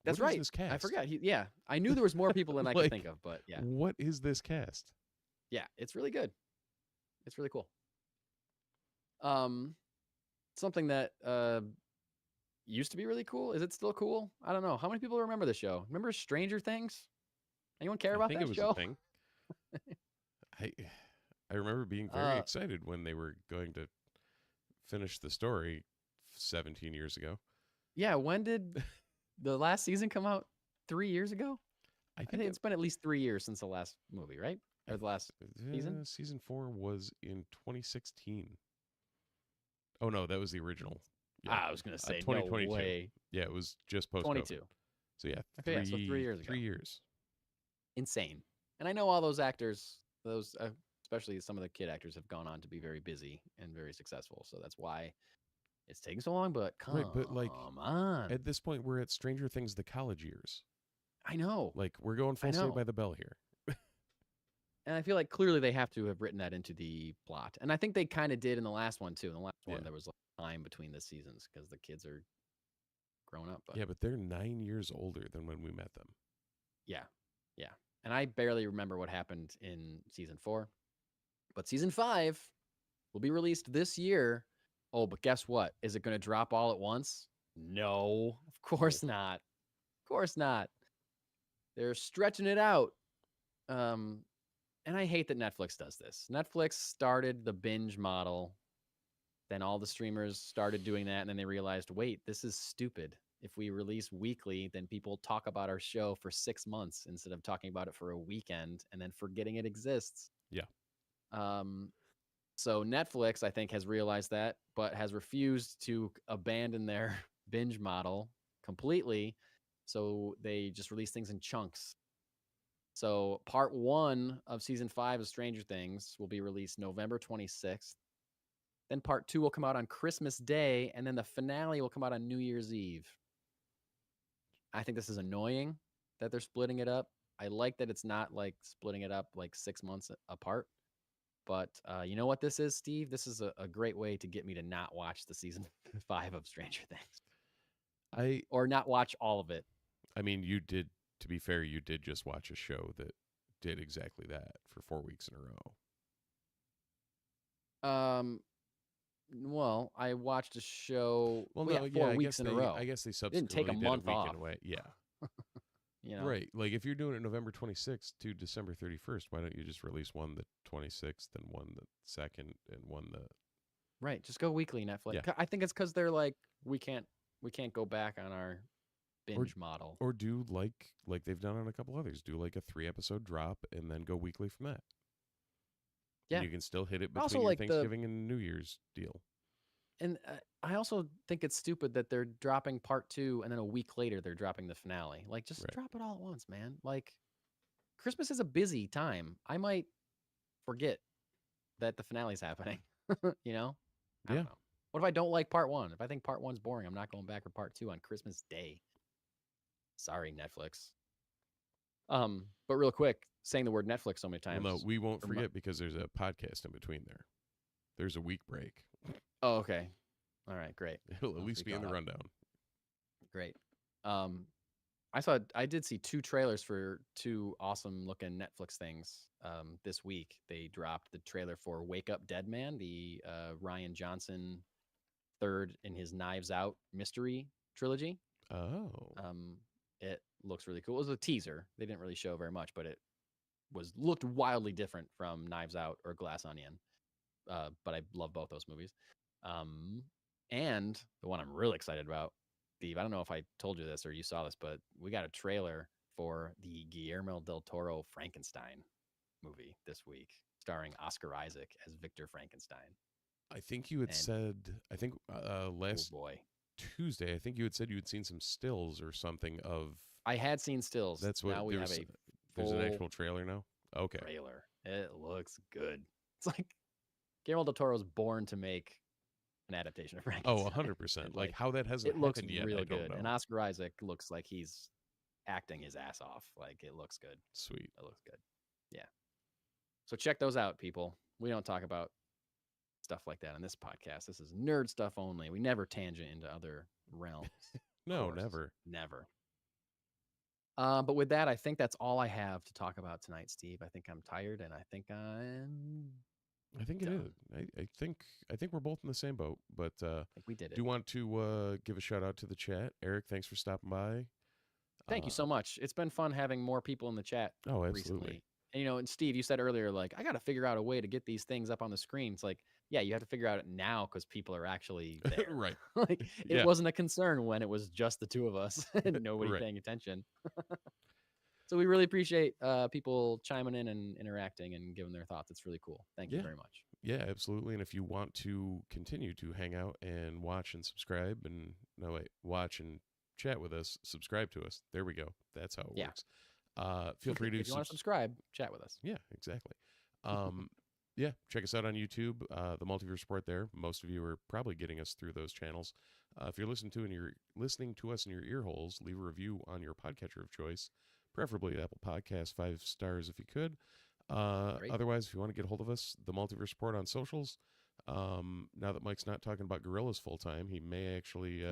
That's what right. Is this cast? I forgot. I knew there was more people than I could think of, but yeah. What is this cast? Yeah, it's really good. It's really cool. Something that used to be really cool. Is it still cool? I don't know. How many people remember the show? Remember Stranger Things? Anyone care about that show? I think it was a thing. I remember being very excited when they were going to finish the story 17 years ago. Yeah, when did the last season come out? 3 years ago? I think it's been at least 3 years since the last movie, right? Or the last season? Season 4 was in 2016. Oh, no, that was the original. Yeah. I was going to say 2022. No way. Yeah, it was just post-COVID. 22. So yeah, so 3 years ago. 3 years. Insane. And I know all those actors, especially some of the kid actors, have gone on to be very busy and very successful. So that's why it's taking so long. But come on. At this point, we're at Stranger Things, the college years. I know. Like, we're going full Saved by the Bell here. And I feel like clearly they have to have written that into the plot. And I think they kind of did in the last one, too. In the last one, there was time between the seasons because the kids are grown up. But... Yeah, but they're 9 years older than when we met them. Yeah. And I barely remember what happened in season 4. But season 5 will be released this year. Oh, but guess what? Is it going to drop all at once? No, of course not. Of course not. They're stretching it out. And I hate that Netflix does this. Netflix started the binge model. Then all the streamers started doing that. And then they realized, wait, this is stupid. If we release weekly, then people talk about our show for 6 months instead of talking about it for a weekend and then forgetting it exists. Yeah. So Netflix, I think, has realized that, but has refused to abandon their binge model completely. So they just release things in chunks. So part 1 of season 5 of Stranger Things will be released November 26th. Then part 2 will come out on Christmas Day, and then the finale will come out on New Year's Eve. I think this is annoying that they're splitting it up. I like that it's not like splitting it up like 6 months apart. But you know what this is, Steve? This is a great way to get me to not watch the season 5 of Stranger Things, or not watch all of it. I mean, you did. To be fair, you did just watch a show that did exactly that for 4 weeks in a row. Well, I watched a show. Well, yeah, no, 4 I weeks guess in a row. I guess they Didn't take subsequently a did month a weekend off. away. Yeah. You know, Right. Like if you're doing it November 26th to December 31st, why don't you just release one the 26th and one the 2nd and one the right? Just go weekly Netflix. Yeah. I think it's because they're like we can't go back on our binge model. or do like they've done on a couple others. Do like a 3-episode drop and then go weekly from that. Yeah. And you can still hit it I also between your like the- Thanksgiving and New Year's deal. And I also think it's stupid that they're dropping part 2 and then a week later they're dropping the finale. Like, just Right. drop it all at once, man. Like, Christmas is a busy time. I might forget that the finale's happening. You know? I Yeah. don't know. What if I don't like part 1? If I think part 1's boring, I'm not going back for part 2 on Christmas Day. Sorry, Netflix. But real quick, saying the word Netflix so many Well, times. no, we won't remi- forget because there's a podcast in between there. There's a week break. Oh, okay. All right, great. It'll at I'll least be be in the caught up. rundown. Great. I did see 2 trailers for 2 awesome looking Netflix things this week. They dropped the trailer for Wake Up Dead Man, the Ryan Johnson third in his Knives Out mystery trilogy. Oh. It looks really cool. It was a teaser. They didn't really show very much, but it looked wildly different from Knives Out or Glass Onion. But I love both those movies. And the one I'm really excited about, Steve, I don't know if I told you this or you saw this, but we got a trailer for the Guillermo del Toro Frankenstein movie this week, starring Oscar Isaac as Victor Frankenstein. I think you had And- said, I think Oh last boy. Tuesday, I think you had said you had seen some stills or something of. I had seen stills. That's what now we have there's. a There's an full actual trailer now. Okay. trailer. It looks good. It's like Guillermo del Toro's born to make an adaptation of Frankenstein. Oh, 100%. And, Like how that hasn't it looks happened yet. real I don't good. know. And Oscar Isaac looks like he's acting his ass off. Like, it looks good. Sweet. It looks good. Yeah. So check those out, people. We don't talk about stuff like that on this podcast. This is nerd stuff only. We never tangent into other realms. No, course. never. Never. But with that, I think that's all I have to talk about tonight, Steve. I think I'm tired, and I think I'm. I think it Done. is. I think we're both in the same boat. But I think we did it. do want to give a shout out to the chat. Eric, thanks for stopping by. Thank you so much. It's been fun having more people in the chat Oh, absolutely. recently. And, and Steve, you said earlier, like, I got to figure out a way to get these things up on the screen. It's like, yeah, you have to figure out it now because people are actually there. Right. Like, it Yeah. wasn't a concern when it was just the two of us and nobody Right. paying attention. So we really appreciate people chiming in and interacting and giving their thoughts. It's really cool. Thank you Yeah. very much. Yeah, absolutely. And if you want to continue to hang out and watch and subscribe and watch and chat with us, subscribe to us. There we go. That's how it Yeah. works. Feel free to If you want to subscribe, chat with us. Yeah, exactly. Yeah, check us out on YouTube, the Multiverse Report there. Most of you are probably getting us through those channels. If you're listening to us in your ear holes, leave a review on your podcatcher of choice, preferably Apple Podcast, 5 stars if you could. Great. Otherwise, if you want to get a hold of us, the Multiverse Report on socials. Now that Mike's not talking about gorillas full time, he may actually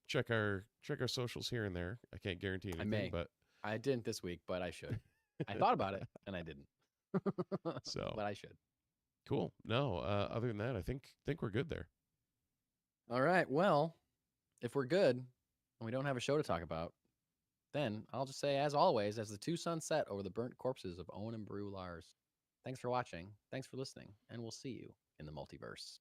check our socials here and there. I can't guarantee anything, may. but I didn't this week, but I should. I thought about it and I didn't. So But I should. cool. No, other than that, I think we're good there. All right. Well, if we're good and we don't have a show to talk about, then I'll just say, as always, as the two suns set over the burnt corpses of Owen and Brew Lars, thanks for watching. Thanks for listening. And we'll see you in the multiverse.